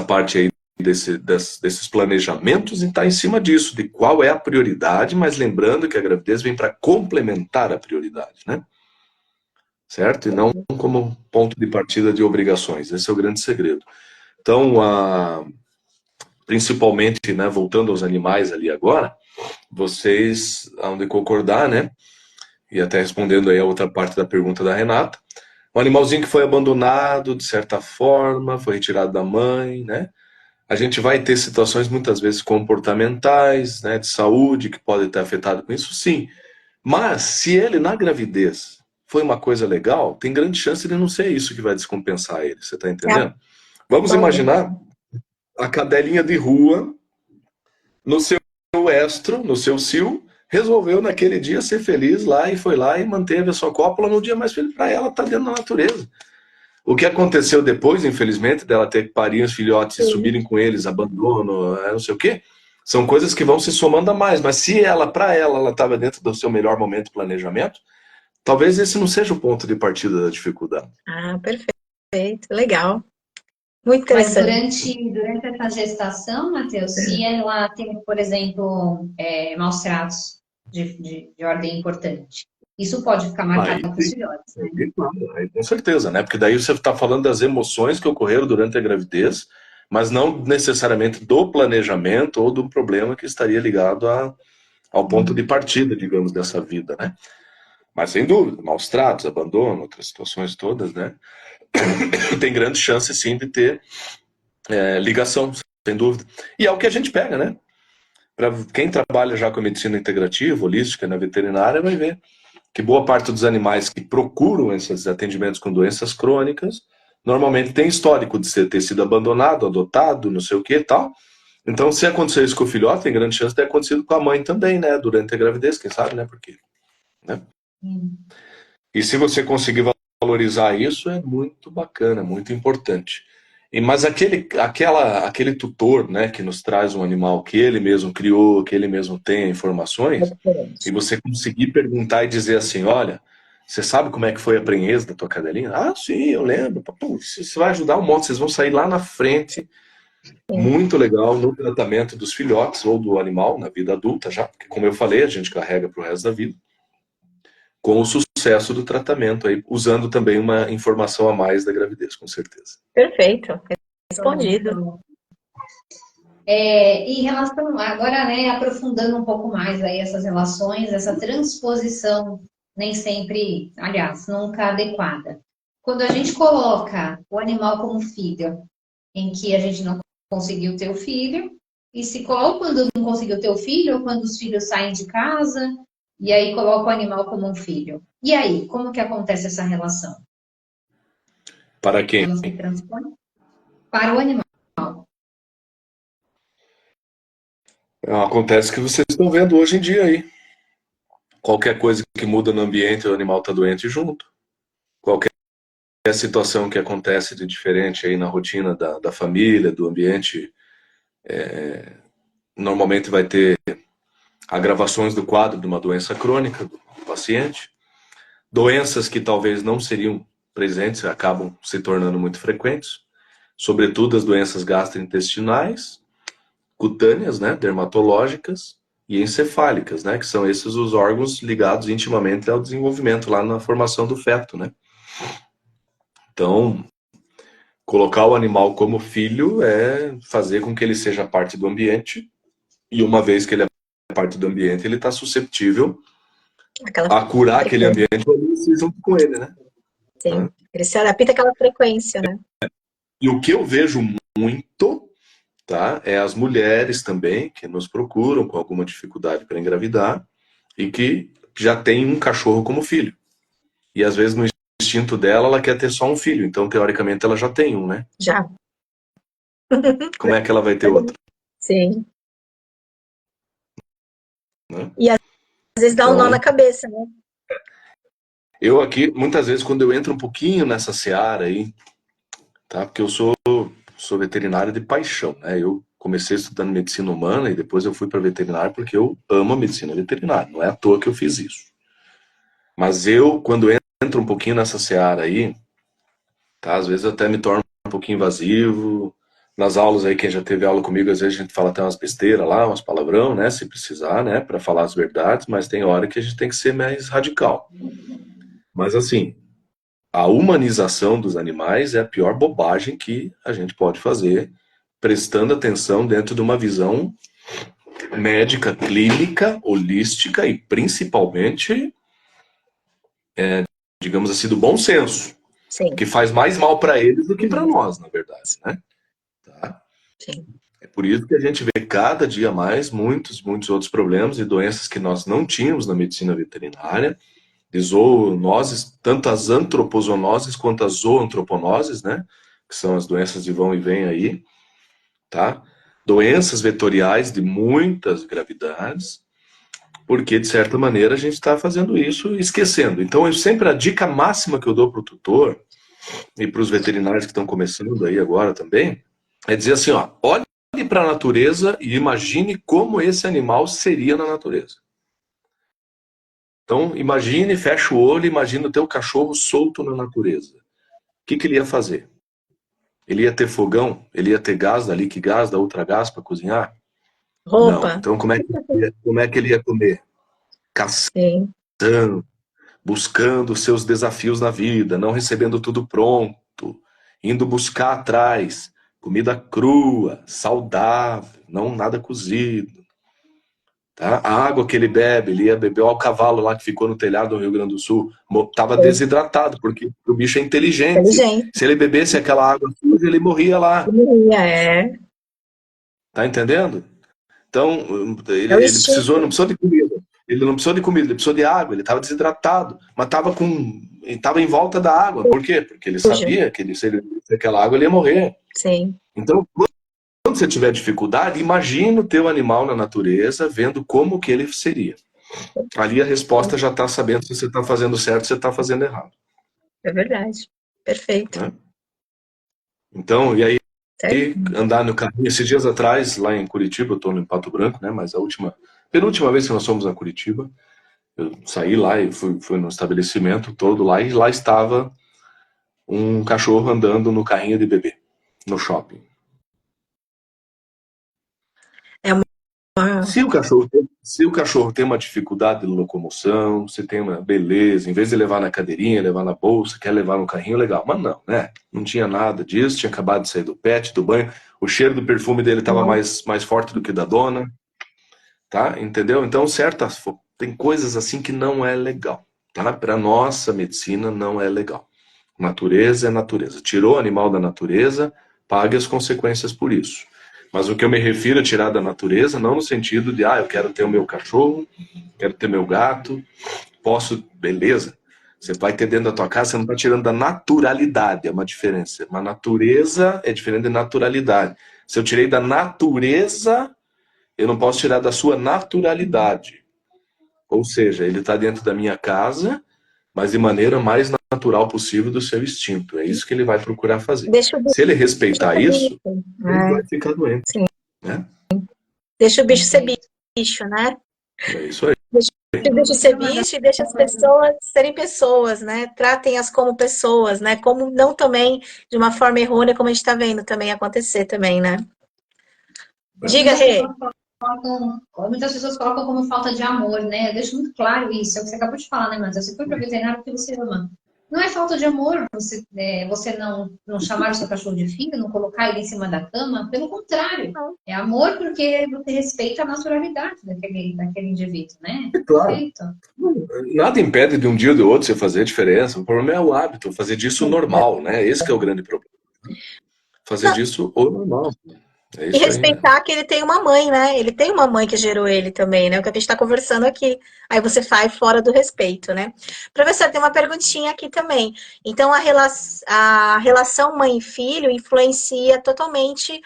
parte aí, desses planejamentos, está em cima disso, de qual é a prioridade, mas lembrando que a gravidez vem para complementar a prioridade, né? Certo? E não como ponto de partida de obrigações. Esse é o grande segredo. Então, principalmente, né, voltando aos animais ali agora, vocês hão de concordar, né? E até respondendo aí a outra parte da pergunta da Renata, um animalzinho que foi abandonado, de certa forma, foi retirado da mãe, né? A gente vai ter situações muitas vezes comportamentais, né, de saúde, que podem estar afetadas com isso, sim. Mas, se ele na gravidez foi uma coisa legal, tem grande chance de não ser isso que vai descompensar ele, você está entendendo? Vamos imaginar a cadelinha de rua, no seu estro, no seu cio, resolveu naquele dia ser feliz lá e foi lá e manteve a sua cópula no dia mais feliz para ela, tá dentro da natureza. O que aconteceu depois, infelizmente, dela ter que parir os filhotes e subirem com eles, abandono, não sei o quê, são coisas que vão se somando a mais. Mas se ela estava dentro do seu melhor momento de planejamento, talvez esse não seja o ponto de partida da dificuldade. Ah, perfeito. Legal. Muito interessante. Mas durante essa gestação, Matheus, se ela tem, por exemplo, maus tratos de ordem importante, isso pode ficar marcado para os filhotes, né? Aí, com certeza, né? Porque daí você está falando das emoções que ocorreram durante a gravidez, mas não necessariamente do planejamento ou do problema que estaria ligado ao ponto de partida, digamos, dessa vida, né? Mas sem dúvida, maus tratos, abandono, outras situações todas, né? Tem grande chance, sim, de ter ligação, sem dúvida. E é o que a gente pega, né? Para quem trabalha já com a medicina integrativa, holística, na veterinária, vai ver que boa parte dos animais que procuram esses atendimentos com doenças crônicas, normalmente tem histórico de ter sido abandonado, adotado, não sei o que e tal, Então, se acontecer isso com o filhote, tem grande chance de ter acontecido com a mãe também, né? Durante a gravidez, quem sabe, né? Porque, né? E se você conseguir valorizar isso, é muito bacana, muito importante. Mas aquele tutor, né, que nos traz um animal que ele mesmo criou, que ele mesmo tem informações, e você conseguir perguntar e dizer assim, olha, você sabe como é que foi a prenhez da tua cadelinha? Ah, sim, eu lembro. Pô, isso vai ajudar um monte, vocês vão sair lá na frente. Muito legal no tratamento dos filhotes ou do animal na vida adulta já, porque como eu falei, a gente carrega para o resto da vida, com o sucesso do tratamento aí, usando também uma informação a mais da gravidez, com certeza. Perfeito, respondido. Em relação, agora, né, aprofundando um pouco mais aí essas relações, essa transposição nem sempre, aliás, nunca adequada. Quando a gente coloca o animal como filho, em que a gente não conseguiu ter o filho, e se coloca quando não conseguiu ter o filho, ou quando os filhos saem de casa, e aí coloca o animal como um filho. E aí, como que acontece essa relação? Para quem? Ela se transpõe para o animal. Acontece que vocês estão vendo hoje em dia aí. Qualquer coisa que muda no ambiente, o animal está doente junto. Qualquer situação que acontece de diferente aí na rotina da família, do ambiente, normalmente vai ter agravações do quadro de uma doença crônica do paciente. Doenças que talvez não seriam presentes acabam se tornando muito frequentes, sobretudo as doenças gastrointestinais, cutâneas, né, dermatológicas e encefálicas, né, que são esses os órgãos ligados intimamente ao desenvolvimento, lá na formação do feto, né. Então, colocar o animal como filho é fazer com que ele seja parte do ambiente, e uma vez que ele é parte do ambiente, ele está susceptível a curar aquele ambiente junto com ele, né. Sim, ele se adapta àquela frequência, né. E o que eu vejo muito, tá, é as mulheres também que nos procuram com alguma dificuldade para engravidar e que já tem um cachorro como filho. E às vezes no instinto dela, ela quer ter só um filho. Então, teoricamente, ela já tem um, né? Já. Como é que ela vai ter outro? Sim. Né? E às vezes dá um nó na cabeça, né? Eu aqui, muitas vezes, quando eu entro um pouquinho nessa seara aí, tá? Porque eu sou veterinário de paixão, né? Eu comecei estudando medicina humana e depois eu fui para veterinário porque eu amo a medicina veterinária. Não é à toa que eu fiz isso. Mas eu, quando entro um pouquinho nessa seara aí, tá? Às vezes até me torno um pouquinho invasivo. Nas aulas aí, quem já teve aula comigo, às vezes a gente fala até umas besteiras lá, umas palavrão, né? Se precisar, né? Para falar as verdades, mas tem hora que a gente tem que ser mais radical. Mas assim, a humanização dos animais é a pior bobagem que a gente pode fazer, prestando atenção dentro de uma visão médica, clínica, holística e principalmente, digamos assim, do bom senso. Sim. Que faz mais mal para eles do que para nós, na verdade, né? Tá? Sim. É por isso que a gente vê cada dia mais muitos outros problemas e doenças que nós não tínhamos na medicina veterinária, de zoonoses, tanto as antropozoonoses quanto as zoontroponoses, né? Que são as doenças de vão e vem aí, tá? Doenças vetoriais de muitas gravidades, porque, de certa maneira, a gente está fazendo isso esquecendo. Então, a dica máxima que eu dou para o tutor e para os veterinários que estão começando aí agora também, é dizer assim, ó, olhe para a natureza e imagine como esse animal seria na natureza. Então, imagine, fecha o olho, imagine o teu cachorro solto na natureza. O que ele ia fazer? Ele ia ter fogão? Ele ia ter gás da Liquigás, da Ultragás para cozinhar? Roupa. Não. Então, como é que ele ia comer? Caçando, buscando seus desafios na vida, não recebendo tudo pronto, indo buscar atrás, comida crua, saudável, não nada cozido. Tá? A água que ele bebe, ele ia beber o cavalo lá que ficou no telhado do Rio Grande do Sul, estava desidratado, porque o bicho é inteligente. Se ele bebesse aquela água suja, ele morria lá. Tá entendendo? Então, ele não precisou de comida. Ele não precisou de comida, ele precisou de água, ele estava desidratado, mas estava em volta da água. Por quê? Porque ele sabia que se ele bebesse aquela água, ele ia morrer. Sim. Então, quando você tiver dificuldade, imagine o teu animal na natureza, vendo como que ele seria. Ali a resposta já está sabendo se você está fazendo certo ou se você está fazendo errado. É verdade. Perfeito. Né? Então, e aí, Certo. andar no carrinho. Esses dias atrás, lá em Curitiba, eu estou no Pato Branco, né? Mas penúltima vez que nós fomos a Curitiba, eu saí lá e fui no estabelecimento todo lá, e lá estava um cachorro andando no carrinho de bebê, no shopping. É uma... Se o cachorro tem uma dificuldade de locomoção, se tem uma beleza, em vez de levar na cadeirinha, levar na bolsa, quer levar no carrinho, legal. Mas não, né? Não tinha nada disso, tinha acabado de sair do pet, do banho, o cheiro do perfume dele estava mais forte do que da dona, tá? Entendeu? Então, tem coisas assim que não é legal, tá? Para nossa medicina não é legal. Natureza é natureza. Tirou o animal da natureza, pague as consequências por isso. Mas o que eu me refiro a tirar da natureza, não no sentido de, eu quero ter o meu cachorro, quero ter meu gato, posso, beleza. Você vai ter dentro da tua casa, você não está tirando da naturalidade, é uma diferença. Mas natureza é diferente de naturalidade. Se eu tirei da natureza, eu não posso tirar da sua naturalidade. Ou seja, ele está dentro da minha casa, mas de maneira mais natural possível do seu instinto. É isso que ele vai procurar fazer. Se ele respeitar isso, ele vai ficar doente. Sim. Né? Deixa o bicho ser bicho, né? É isso aí. Deixa o bicho ser bicho e deixa as pessoas serem pessoas, né? Tratem-as como pessoas, né? Como não também de uma forma errônea, como a gente está vendo também acontecer também, né? Diga, Rê. Muitas pessoas colocam como falta de amor, né? Eu deixo muito claro isso, é o que você acabou de falar, né, mas você foi para veterinário porque você ama. Não é falta de amor você não chamar o seu cachorro de filho, não colocar ele em cima da cama, pelo contrário. É amor porque você respeita a naturalidade daquele indivíduo, né? Claro. Perfeito. Nada impede de um dia ou de outro você fazer a diferença. O problema é o hábito, fazer disso o normal, né? Esse que é o grande problema. Fazer disso o normal. É isso e respeitar aí, né? que ele tem uma mãe, né? Ele tem uma mãe que gerou ele também, né? O que a gente está conversando aqui. Aí você faz fora do respeito, né? Professor, tem uma perguntinha aqui também. Então, a relação mãe e filho influencia totalmente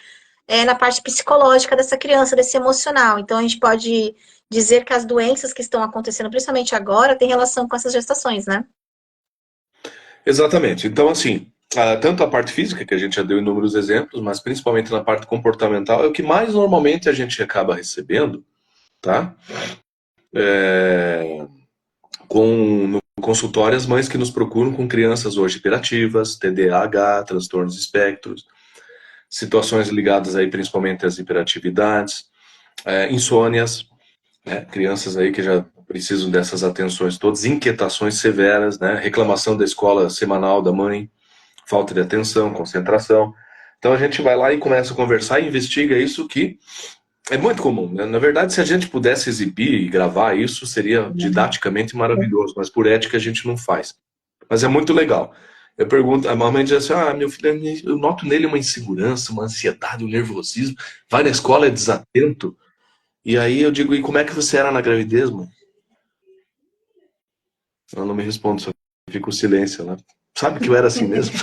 na parte psicológica dessa criança, desse emocional. Então, a gente pode dizer que as doenças que estão acontecendo, principalmente agora, têm relação com essas gestações, né? Exatamente. Então, assim, tanto a parte física, que a gente já deu inúmeros exemplos, mas principalmente na parte comportamental, é o que mais normalmente a gente acaba recebendo, tá? No consultório, as mães que nos procuram com crianças hoje hiperativas, TDAH, transtornos de espectros, situações ligadas aí principalmente às hiperatividades, insônias, né? Crianças aí que já precisam dessas atenções todas, inquietações severas, né? Reclamação da escola semanal da mãe, falta de atenção, concentração. Então a gente vai lá e começa a conversar e investiga isso, que é muito comum, né? Na verdade, se a gente pudesse exibir e gravar isso, seria didaticamente maravilhoso, mas por ética a gente não faz. Mas é muito legal. Eu pergunto, a mamãe diz assim, meu filho, eu noto nele uma insegurança, uma ansiedade, um nervosismo, vai na escola, é desatento. E aí eu digo, e como é que você era na gravidez, mãe? Ela não me responde, só fica o silêncio lá. Sabe que eu era assim mesmo?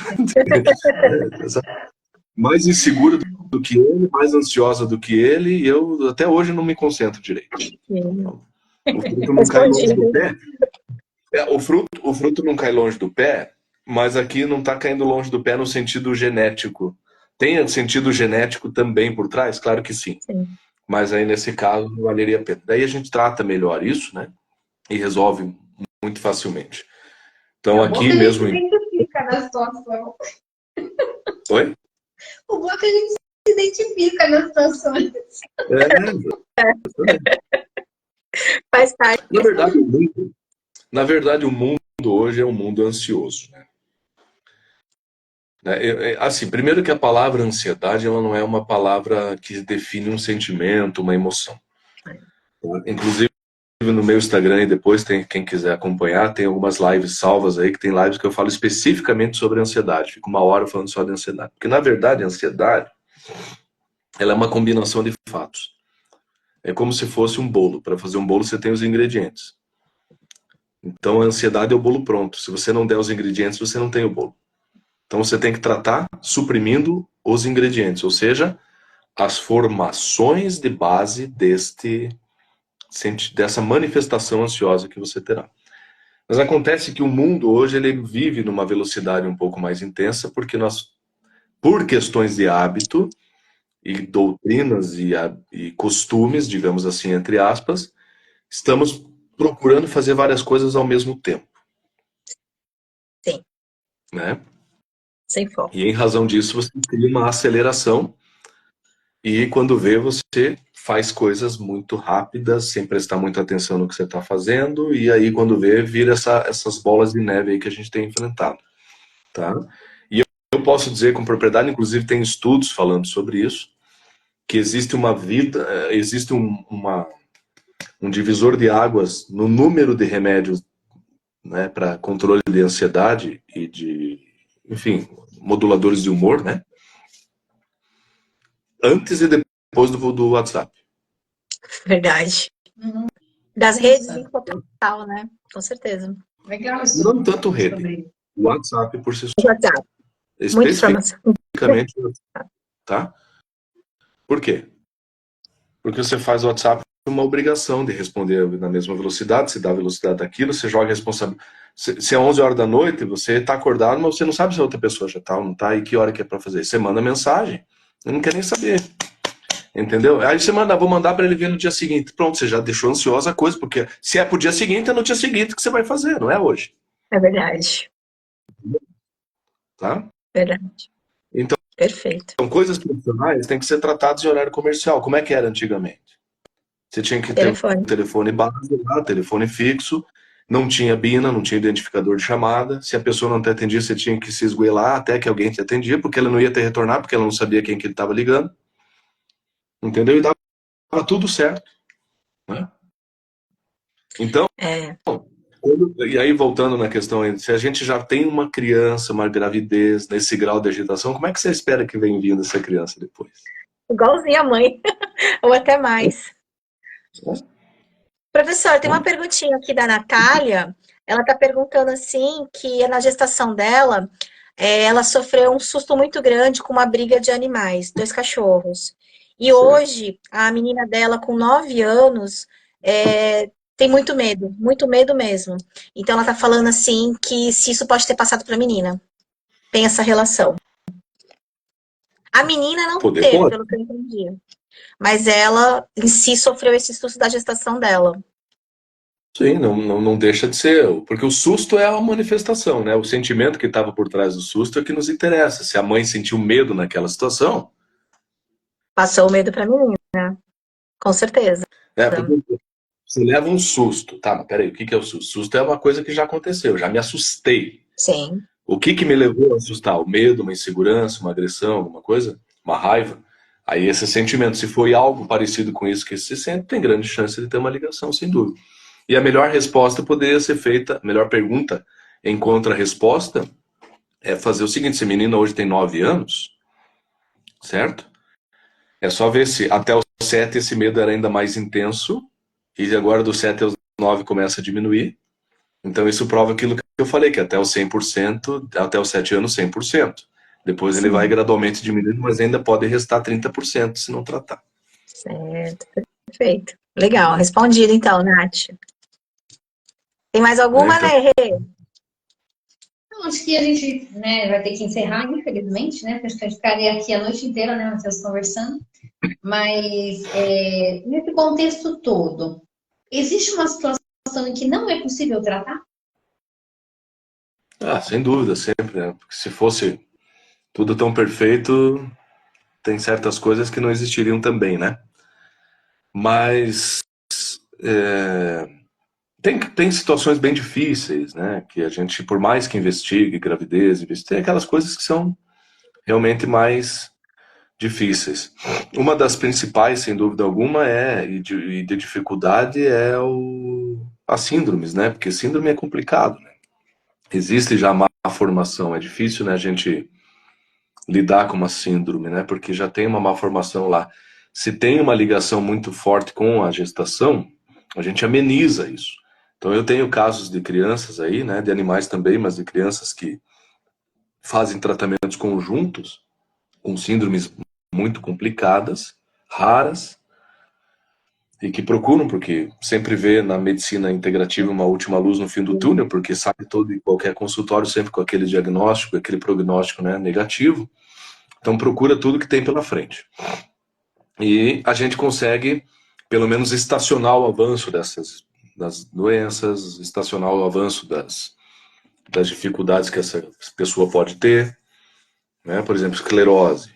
Mais insegura do que ele, mais ansiosa do que ele, e eu até hoje não me concentro direito. Então, o fruto não cai longe do pé. O fruto não cai longe do pé, mas aqui não está caindo longe do pé no sentido genético. Tem sentido genético também por trás? Claro que sim. Mas aí nesse caso não valeria a pena. Daí a gente trata melhor isso, né? E resolve muito facilmente. Então aqui mesmo. A gente se identifica na situação. Oi? O bom é que a gente se identifica nas situações. Faz parte. Na verdade, o mundo hoje é um mundo ansioso, né? Assim, primeiro que a palavra ansiedade, ela não é uma palavra que define um sentimento, uma emoção. Inclusive, no meu Instagram, e depois quem quiser acompanhar, tem algumas lives salvas aí, que tem lives que eu falo especificamente sobre ansiedade. Fico 1 hora falando só de ansiedade. Porque, na verdade, a ansiedade, ela é uma combinação de fatos. É como se fosse um bolo. Para fazer um bolo, você tem os ingredientes. Então, a ansiedade é o bolo pronto. Se você não der os ingredientes, você não tem o bolo. Então, você tem que tratar suprimindo os ingredientes. Ou seja, as formações de base dessa manifestação ansiosa que você terá. Mas acontece que o mundo hoje ele vive numa velocidade um pouco mais intensa, porque nós, por questões de hábito e doutrinas e costumes, digamos assim, entre aspas, estamos procurando fazer várias coisas ao mesmo tempo. Sim. Né? Sem foco. E em razão disso você cria uma aceleração e quando vê você faz coisas muito rápidas, sem prestar muita atenção no que você está fazendo, e aí quando vê, vira essas bolas de neve aí que a gente tem enfrentado. Tá? E eu posso dizer com propriedade, inclusive tem estudos falando sobre isso, que existe um divisor de águas no número de remédios, né, para controle de ansiedade e de, enfim, moduladores de humor, né? Antes e depois do WhatsApp. Verdade. Das redes em total, né? Com certeza. Legal isso. Não tanto rede. O WhatsApp por si só. WhatsApp. Muita informação. Especificamente, tá? Por quê? Porque você faz o WhatsApp uma obrigação de responder na mesma velocidade, se dá a velocidade daquilo, você joga a responsabilidade. Se é 11 horas da noite, você está acordado, mas você não sabe se a outra pessoa já está ou não está e que hora que é para fazer. Você manda mensagem, eu não quero nem saber. Entendeu? Aí você manda, vou mandar para ele ver no dia seguinte. Pronto, você já deixou ansiosa a coisa, porque se é pro dia seguinte, é no dia seguinte que você vai fazer, não é hoje. É verdade. Tá? Verdade. Então, perfeito. Então, coisas profissionais têm que ser tratadas em horário comercial. Como é que era antigamente? Você tinha que ter um telefone base lá, telefone fixo, não tinha BINA, não tinha identificador de chamada. Se a pessoa não te atendia, você tinha que se esgoelar até que alguém te atendia, porque ela não ia te retornar, porque ela não sabia quem que ele estava ligando. Entendeu? E dava tudo certo. Né? Então, e aí voltando na questão, se a gente já tem uma criança, uma gravidez nesse grau de agitação, como é que você espera que venha vindo essa criança depois? Igualzinho a mãe, ou até mais. Professor, tem uma perguntinha aqui da Natália. Ela está perguntando assim que na gestação dela, ela sofreu um susto muito grande com uma briga de animais, 2 cachorros. E hoje, a menina dela, com 9 anos, tem muito medo mesmo. Então ela está falando assim que se isso pode ter passado para a menina. Tem essa relação. A menina não teve, pelo que eu entendi. Mas ela, em si, sofreu esse susto da gestação dela. Sim, não deixa de ser. Porque o susto é uma manifestação, né? O sentimento que estava por trás do susto é que nos interessa. Se a mãe sentiu medo naquela situação... Passou o medo para a menina, com certeza. Porque você leva um susto. Tá, mas peraí, o que é o susto? Susto é uma coisa que já aconteceu, já me assustei. Sim. O que me levou a assustar? O medo, uma insegurança, uma agressão, alguma coisa? Uma raiva? Aí esse sentimento, se foi algo parecido com isso que se sente, tem grande chance de ter uma ligação, sem dúvida. E a melhor resposta poderia ser feita, a melhor pergunta em contra-resposta é fazer o seguinte: essa menina hoje tem 9 anos, certo? É só ver se até os 7 esse medo era ainda mais intenso, e agora dos 7 aos 9 começa a diminuir. Então isso prova aquilo que eu falei, que até os 100%, até os 7 anos, 100%. Depois ele vai gradualmente diminuindo, mas ainda pode restar 30% se não tratar. Certo, perfeito. Legal, respondido então, Nath. Tem mais alguma, então... né, Rê? Não, acho que a gente vai ter que encerrar, infelizmente, né? Porque a gente ficaria aqui a noite inteira, né, Matheus, conversando. Mas, nesse contexto todo, existe uma situação em que não é possível tratar? Sem dúvida, sempre, né? Porque se fosse tudo tão perfeito, tem certas coisas que não existiriam também, né? Mas tem situações bem difíceis, né? Que a gente, por mais que investigue gravidez, tem aquelas coisas que são realmente mais difíceis. Uma das principais, sem dúvida alguma, e de dificuldade as síndromes, né? Porque síndrome é complicado, né? Existe já má formação, é difícil, né, a gente lidar com uma síndrome, né? Porque já tem uma má formação lá. Se tem uma ligação muito forte com a gestação, a gente ameniza isso. Então eu tenho casos de crianças aí, né, de animais também, mas de crianças que fazem tratamentos conjuntos com síndromes muito complicadas, raras, e que procuram, porque sempre vê na medicina integrativa uma última luz no fim do túnel, porque sabe todo e qualquer consultório sempre com aquele diagnóstico, aquele prognóstico, né, negativo. Então procura tudo que tem pela frente. E a gente consegue, pelo menos, estacionar o avanço das doenças, estacionar o avanço das dificuldades que essa pessoa pode ter, né? Por exemplo, esclerose.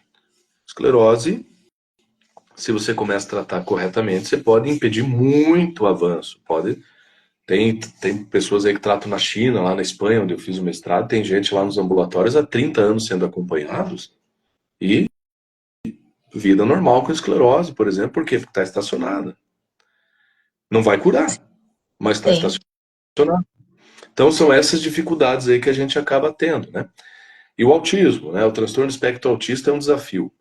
Esclerose, se você começa a tratar corretamente, você pode impedir muito o avanço. Tem pessoas aí que tratam na China, lá na Espanha, onde eu fiz o mestrado, tem gente lá nos ambulatórios há 30 anos sendo acompanhados e vida normal com esclerose, por exemplo. Por quê? Porque está estacionada. Não vai curar, mas está estacionada. Então são essas dificuldades aí que a gente acaba tendo, né? E o autismo, né? O transtorno do espectro autista é um desafio.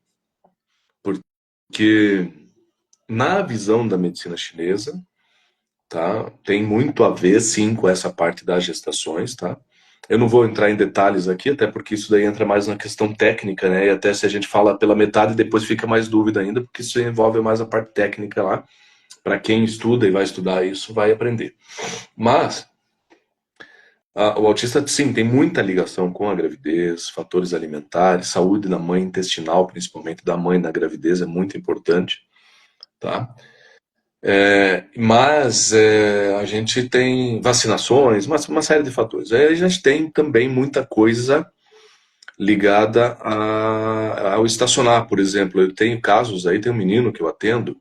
Porque na visão da medicina chinesa, tá? Tem muito a ver, sim, com essa parte das gestações, tá? Eu não vou entrar em detalhes aqui, até porque isso daí entra mais na questão técnica, né? E até se a gente fala pela metade, depois fica mais dúvida ainda, porque isso envolve mais a parte técnica lá. Para quem estuda e vai estudar isso, vai aprender. Mas o autista, sim, tem muita ligação com a gravidez, fatores alimentares, saúde da mãe intestinal, principalmente da mãe na gravidez, é muito importante, tá? Mas a gente tem vacinações, uma série de fatores. Aí a gente tem também muita coisa ligada ao estacionar, por exemplo. Eu tenho casos aí, tem um menino que eu atendo,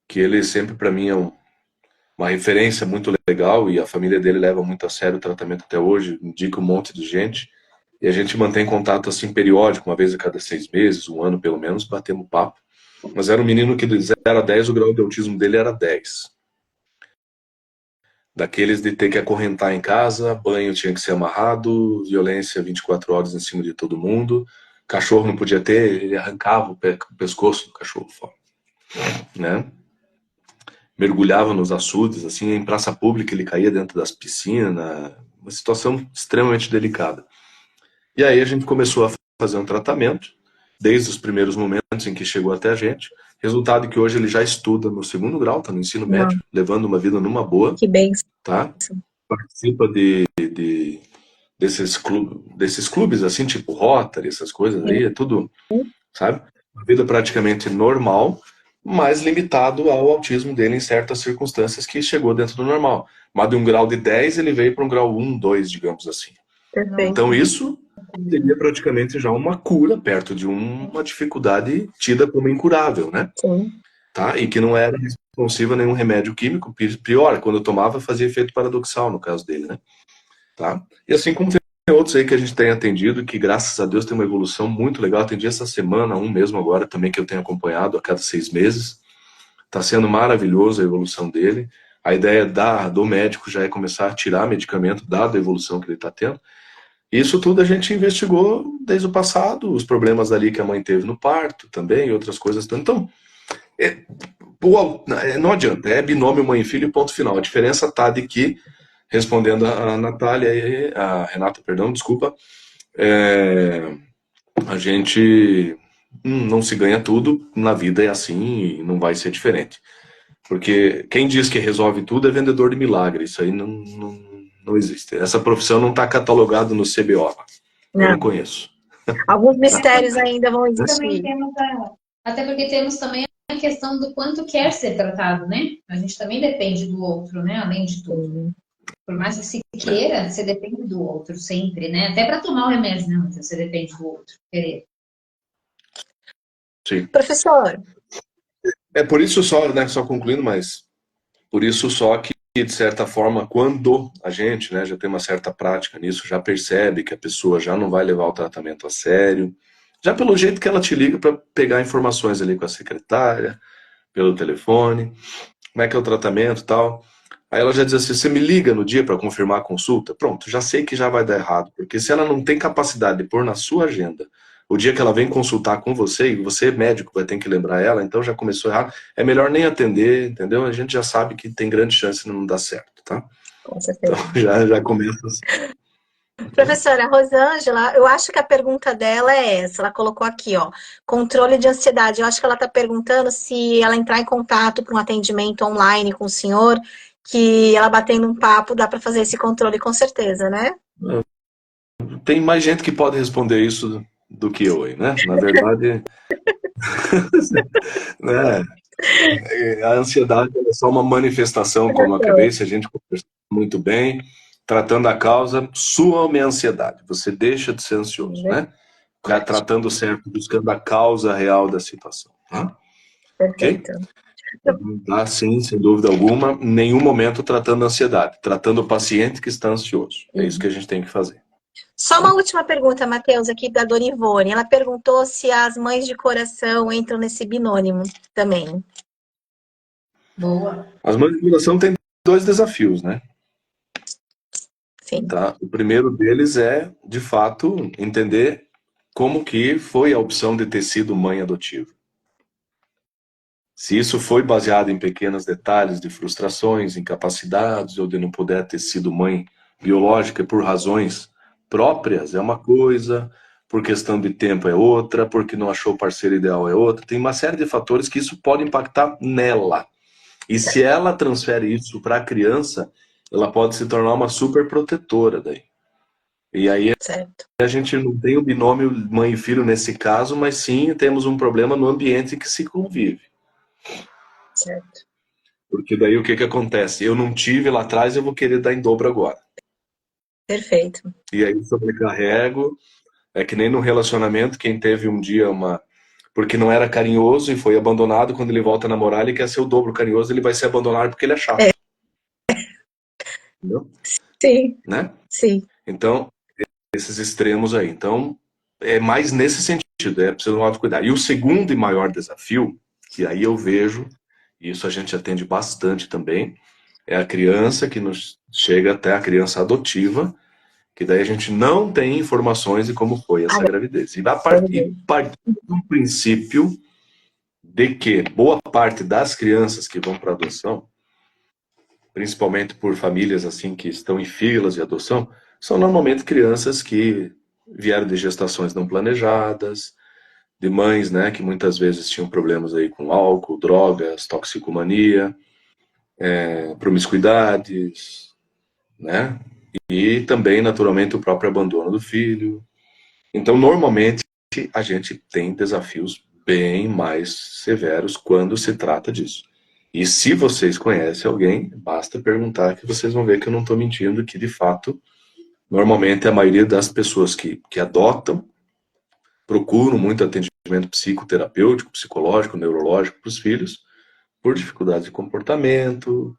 que ele sempre para mim é uma referência muito legal e a família dele leva muito a sério o tratamento até hoje, indica um monte de gente. E a gente mantém contato assim periódico, uma vez a cada 6 meses, um ano pelo menos, batemos papo. Mas era um menino que de 0 a 10, o grau de autismo dele era 10. Daqueles de ter que acorrentar em casa, banho tinha que ser amarrado, violência 24 horas em cima de todo mundo, cachorro não podia ter, ele arrancava o pescoço do cachorro fora, né? Mergulhava nos açudes, assim, em praça pública ele caía dentro das piscinas, uma situação extremamente delicada. E aí a gente começou a fazer um tratamento, desde os primeiros momentos em que chegou até a gente. Resultado que hoje ele já estuda no 2º grau, está no ensino médio, levando uma vida numa boa. Que bem. Tá? Participa desses clubes, assim, tipo Rotary, essas coisas aí, é tudo, sabe? Uma vida praticamente normal, mas limitado ao autismo dele em certas circunstâncias que chegou dentro do normal. Mas de um grau de 10, ele veio para um grau 1, 2, digamos assim. Perfeito. Então isso seria praticamente já uma cura perto de uma dificuldade tida como incurável, né? Sim. Tá? E que não era responsiva a nenhum remédio químico. Pior, quando eu tomava fazia efeito paradoxal no caso dele, né? Tá? E assim como tem outros aí que a gente tem atendido, que graças a Deus tem uma evolução muito legal. Atendi essa semana, um mesmo agora também que eu tenho acompanhado a cada 6 meses. Tá sendo maravilhoso a evolução dele. A ideia do médico já é começar a tirar medicamento, dada a evolução que ele está tendo. Isso tudo a gente investigou desde o passado, os problemas ali que a mãe teve no parto também, outras coisas. Então, não adianta, é binômio mãe e filho, ponto final. A diferença está de que, respondendo a Natália, a Renata, perdão, desculpa, a gente não se ganha tudo, na vida é assim e não vai ser diferente. Porque quem diz que resolve tudo é vendedor de milagre, isso aí não existe. Essa profissão não está catalogada no CBO. Eu não conheço. Alguns mistérios ainda vão existir. Até porque temos também a questão do quanto quer ser tratado, né? A gente também depende do outro, né? Além de tudo. Por mais que se queira, você depende do outro sempre, né? Até para tomar o remédio, né? Você depende do outro querer. Sim. Professor. É por isso só, né? Só concluindo, mas por isso só que, de certa forma, quando a gente, né, já tem uma certa prática nisso, já percebe que a pessoa já não vai levar o tratamento a sério, já pelo jeito que ela te liga para pegar informações ali com a secretária, pelo telefone, como é que é o tratamento e tal. Aí ela já diz assim, você me liga no dia para confirmar a consulta? Pronto, já sei que já vai dar errado, porque se ela não tem capacidade de pôr na sua agenda o dia que ela vem consultar com você, e você, médico, vai ter que lembrar ela, então já começou errado, é melhor nem atender, entendeu? A gente já sabe que tem grande chance de não dar certo, tá? Com certeza. Então já começa assim. Professora Rosângela, eu acho que a pergunta dela é essa. Ela colocou aqui, ó, controle de ansiedade. Eu acho que ela está perguntando se ela entrar em contato para um atendimento online com o senhor, que ela batendo um papo, dá para fazer esse controle com certeza, né? Tem mais gente que pode responder isso do que eu aí, né? Na verdade, né, a ansiedade é só uma manifestação, como eu acabei, se a gente conversar muito bem, tratando a causa, some a ansiedade. Você deixa de ser ansioso, né? Tratando certo, buscando a causa real da situação. Tá? Ok? Perfeito. Tá, sim, sem dúvida alguma. Em nenhum momento tratando a ansiedade, tratando o paciente que está ansioso. É isso que a gente tem que fazer. Só uma última pergunta, Matheus, aqui da Dona Ivone. Ela perguntou se as mães de coração entram nesse binônimo também. Boa. As manipulações têm dois desafios, né? Sim. Tá? O primeiro deles é, de fato, entender como que foi a opção de ter sido mãe adotiva. Se isso foi baseado em pequenos detalhes de frustrações, incapacidades, ou de não poder ter sido mãe biológica por razões próprias, é uma coisa, por questão de tempo é outra, porque não achou o parceiro ideal é outra. Tem uma série de fatores que isso pode impactar nela. E se ela transfere isso para a criança, ela pode se tornar uma super protetora daí. E aí Certo. a gente não tem o binômio mãe e filho nesse caso, mas sim temos um problema no ambiente que se convive. Certo. Porque daí o que acontece? Eu não tive lá atrás, eu vou querer dar em dobro agora. Perfeito. E aí sobrecarrego. É que nem no relacionamento, quem teve um dia uma... Porque não era carinhoso e foi abandonado, quando ele volta a namorar, ele quer ser o dobro carinhoso, ele vai ser abandonado porque ele é chato. Entendeu? Sim, Né? sim. Então, esses extremos aí. Então, é mais nesse sentido, é preciso um autocuidado. E o segundo e maior desafio, que aí eu vejo, e isso a gente atende bastante também, é a criança que nos chega até a criança adotiva, que daí a gente não tem informações de como foi essa gravidez. E a partir do princípio de que boa parte das crianças que vão para adoção, principalmente por famílias assim que estão em filas de adoção, são normalmente crianças que vieram de gestações não planejadas, de mães, né, que muitas vezes tinham problemas aí com álcool, drogas, toxicomania, promiscuidades, né, e também, naturalmente, o próprio abandono do filho. Então, normalmente, a gente tem desafios bem mais severos quando se trata disso. E se vocês conhecem alguém, basta perguntar que vocês vão ver que eu não estou mentindo, que de fato, normalmente a maioria das pessoas que adotam procuram muito atendimento psicoterapêutico, psicológico, neurológico para os filhos, por dificuldades de comportamento,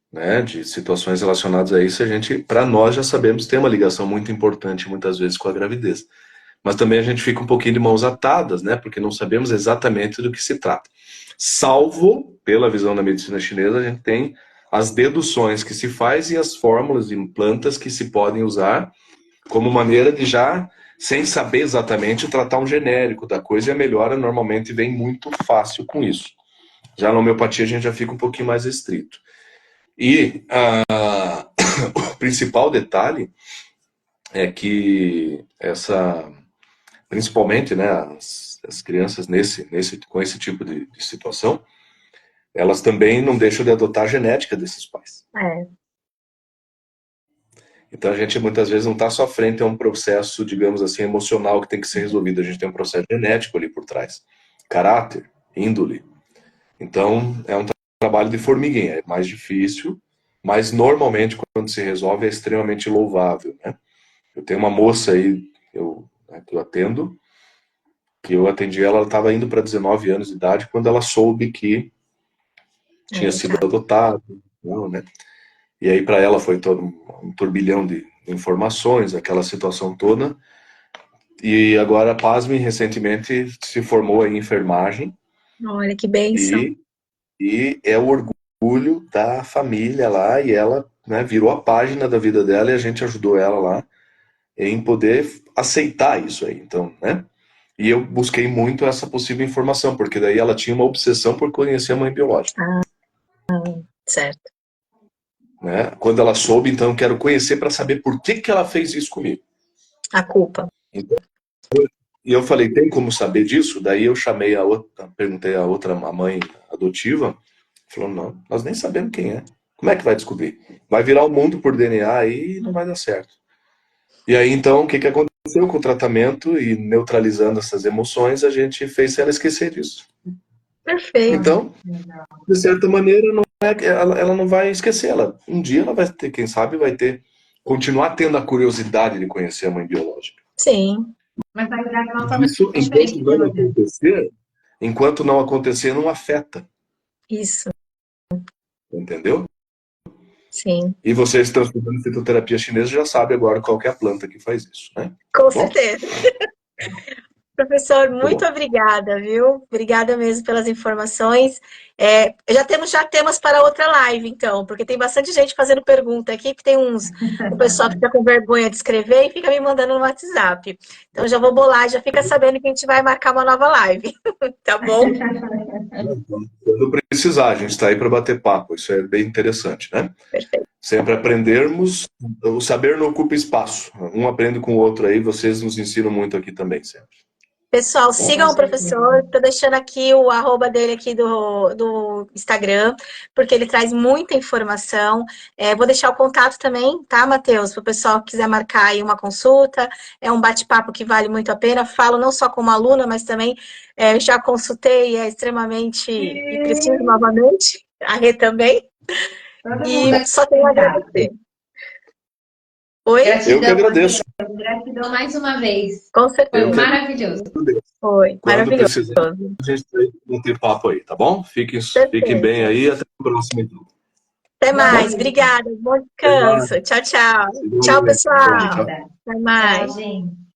né, de situações relacionadas a isso. A gente, para nós, já sabemos, tem uma ligação muito importante muitas vezes com a gravidez. Mas também a gente fica um pouquinho de mãos atadas, né, porque não sabemos exatamente do que se trata. Salvo, pela visão da medicina chinesa, a gente tem as deduções que se faz e as fórmulas de plantas que se podem usar como maneira de já, sem saber exatamente, tratar um genérico da coisa, e a melhora normalmente vem muito fácil com isso. Já na homeopatia a gente já fica um pouquinho mais restrito. E o principal detalhe é que principalmente, né, as crianças com esse tipo de situação, elas também não deixam de adotar a genética desses pais. É. Então a gente muitas vezes não está só frente a um processo, digamos assim, emocional que tem que ser resolvido. A gente tem um processo genético ali por trás. Caráter, índole. Então é um trabalho de formiguinha, é mais difícil, mas normalmente quando se resolve é extremamente louvável, né? Eu tenho uma moça aí que eu atendo, que eu atendi ela estava indo para 19 anos de idade quando ela soube que tinha sido adotada, né? E aí para ela foi todo um turbilhão de informações, aquela situação toda. E agora, pasme, recentemente se formou em enfermagem. Olha que bênção. E é o orgulho da família lá, e ela, né, virou a página da vida dela e a gente ajudou ela lá em poder aceitar isso aí, então, né? E eu busquei muito essa possível informação, porque daí ela tinha uma obsessão por conhecer a mãe biológica. Certo. né? Quando ela soube, então eu quero conhecer para saber por que que ela fez isso comigo. A culpa. Então, e eu falei, tem como saber disso? Daí eu chamei a outra, perguntei a outra, a mãe adotiva, falou, não, nós nem sabemos quem é. Como é que vai descobrir? Vai virar o mundo por DNA aí e não vai dar certo. E aí, então, o que que aconteceu com o tratamento e neutralizando essas emoções, a gente fez ela esquecer disso. Perfeito. Então, de certa maneira, ela não vai esquecer. Um dia ela vai ter, quem sabe, continuar tendo a curiosidade de conhecer a mãe biológica. Sim. Mas vai virar de uma forma Isso, diferente. enquanto não acontecer, não afeta. Isso. Entendeu? Sim. E vocês estão estudando fitoterapia chinesa, já sabem agora qual que é a planta que faz isso, né? Com certeza. Professor, muito obrigada, viu? Obrigada mesmo pelas informações. Já temos para outra live, então, porque tem bastante gente fazendo pergunta aqui, que tem o pessoal fica com vergonha de escrever e fica me mandando no WhatsApp. Então, já vou bolar, já fica sabendo que a gente vai marcar uma nova live, tá bom? Quando precisar, a gente está aí para bater papo, isso é bem interessante, né? Perfeito. Sempre aprendermos, o saber não ocupa espaço, um aprende com o outro aí, vocês nos ensinam muito aqui também, sempre. Pessoal, sigam o professor, estou deixando aqui o arroba dele aqui do Instagram, porque ele traz muita informação. Vou deixar o contato também, tá, Matheus? Para o pessoal que quiser marcar aí uma consulta, é um bate-papo que vale muito a pena. Falo não só como aluna, mas também já consultei, é extremamente, e preciso novamente, a Rê também. E só tenho a agradecer. Oi? Gratidão, eu que agradeço. Gratidão mais uma vez. Com certeza. Foi maravilhoso. Foi maravilhoso. Precisar, a gente vai ter papo aí, tá bom? Fiquem bem aí, até o próximo então. Até mais, obrigada. Bom descanso. Tchau, tchau. Tchau, pessoal. Tchau. Até mais. Tchau, gente.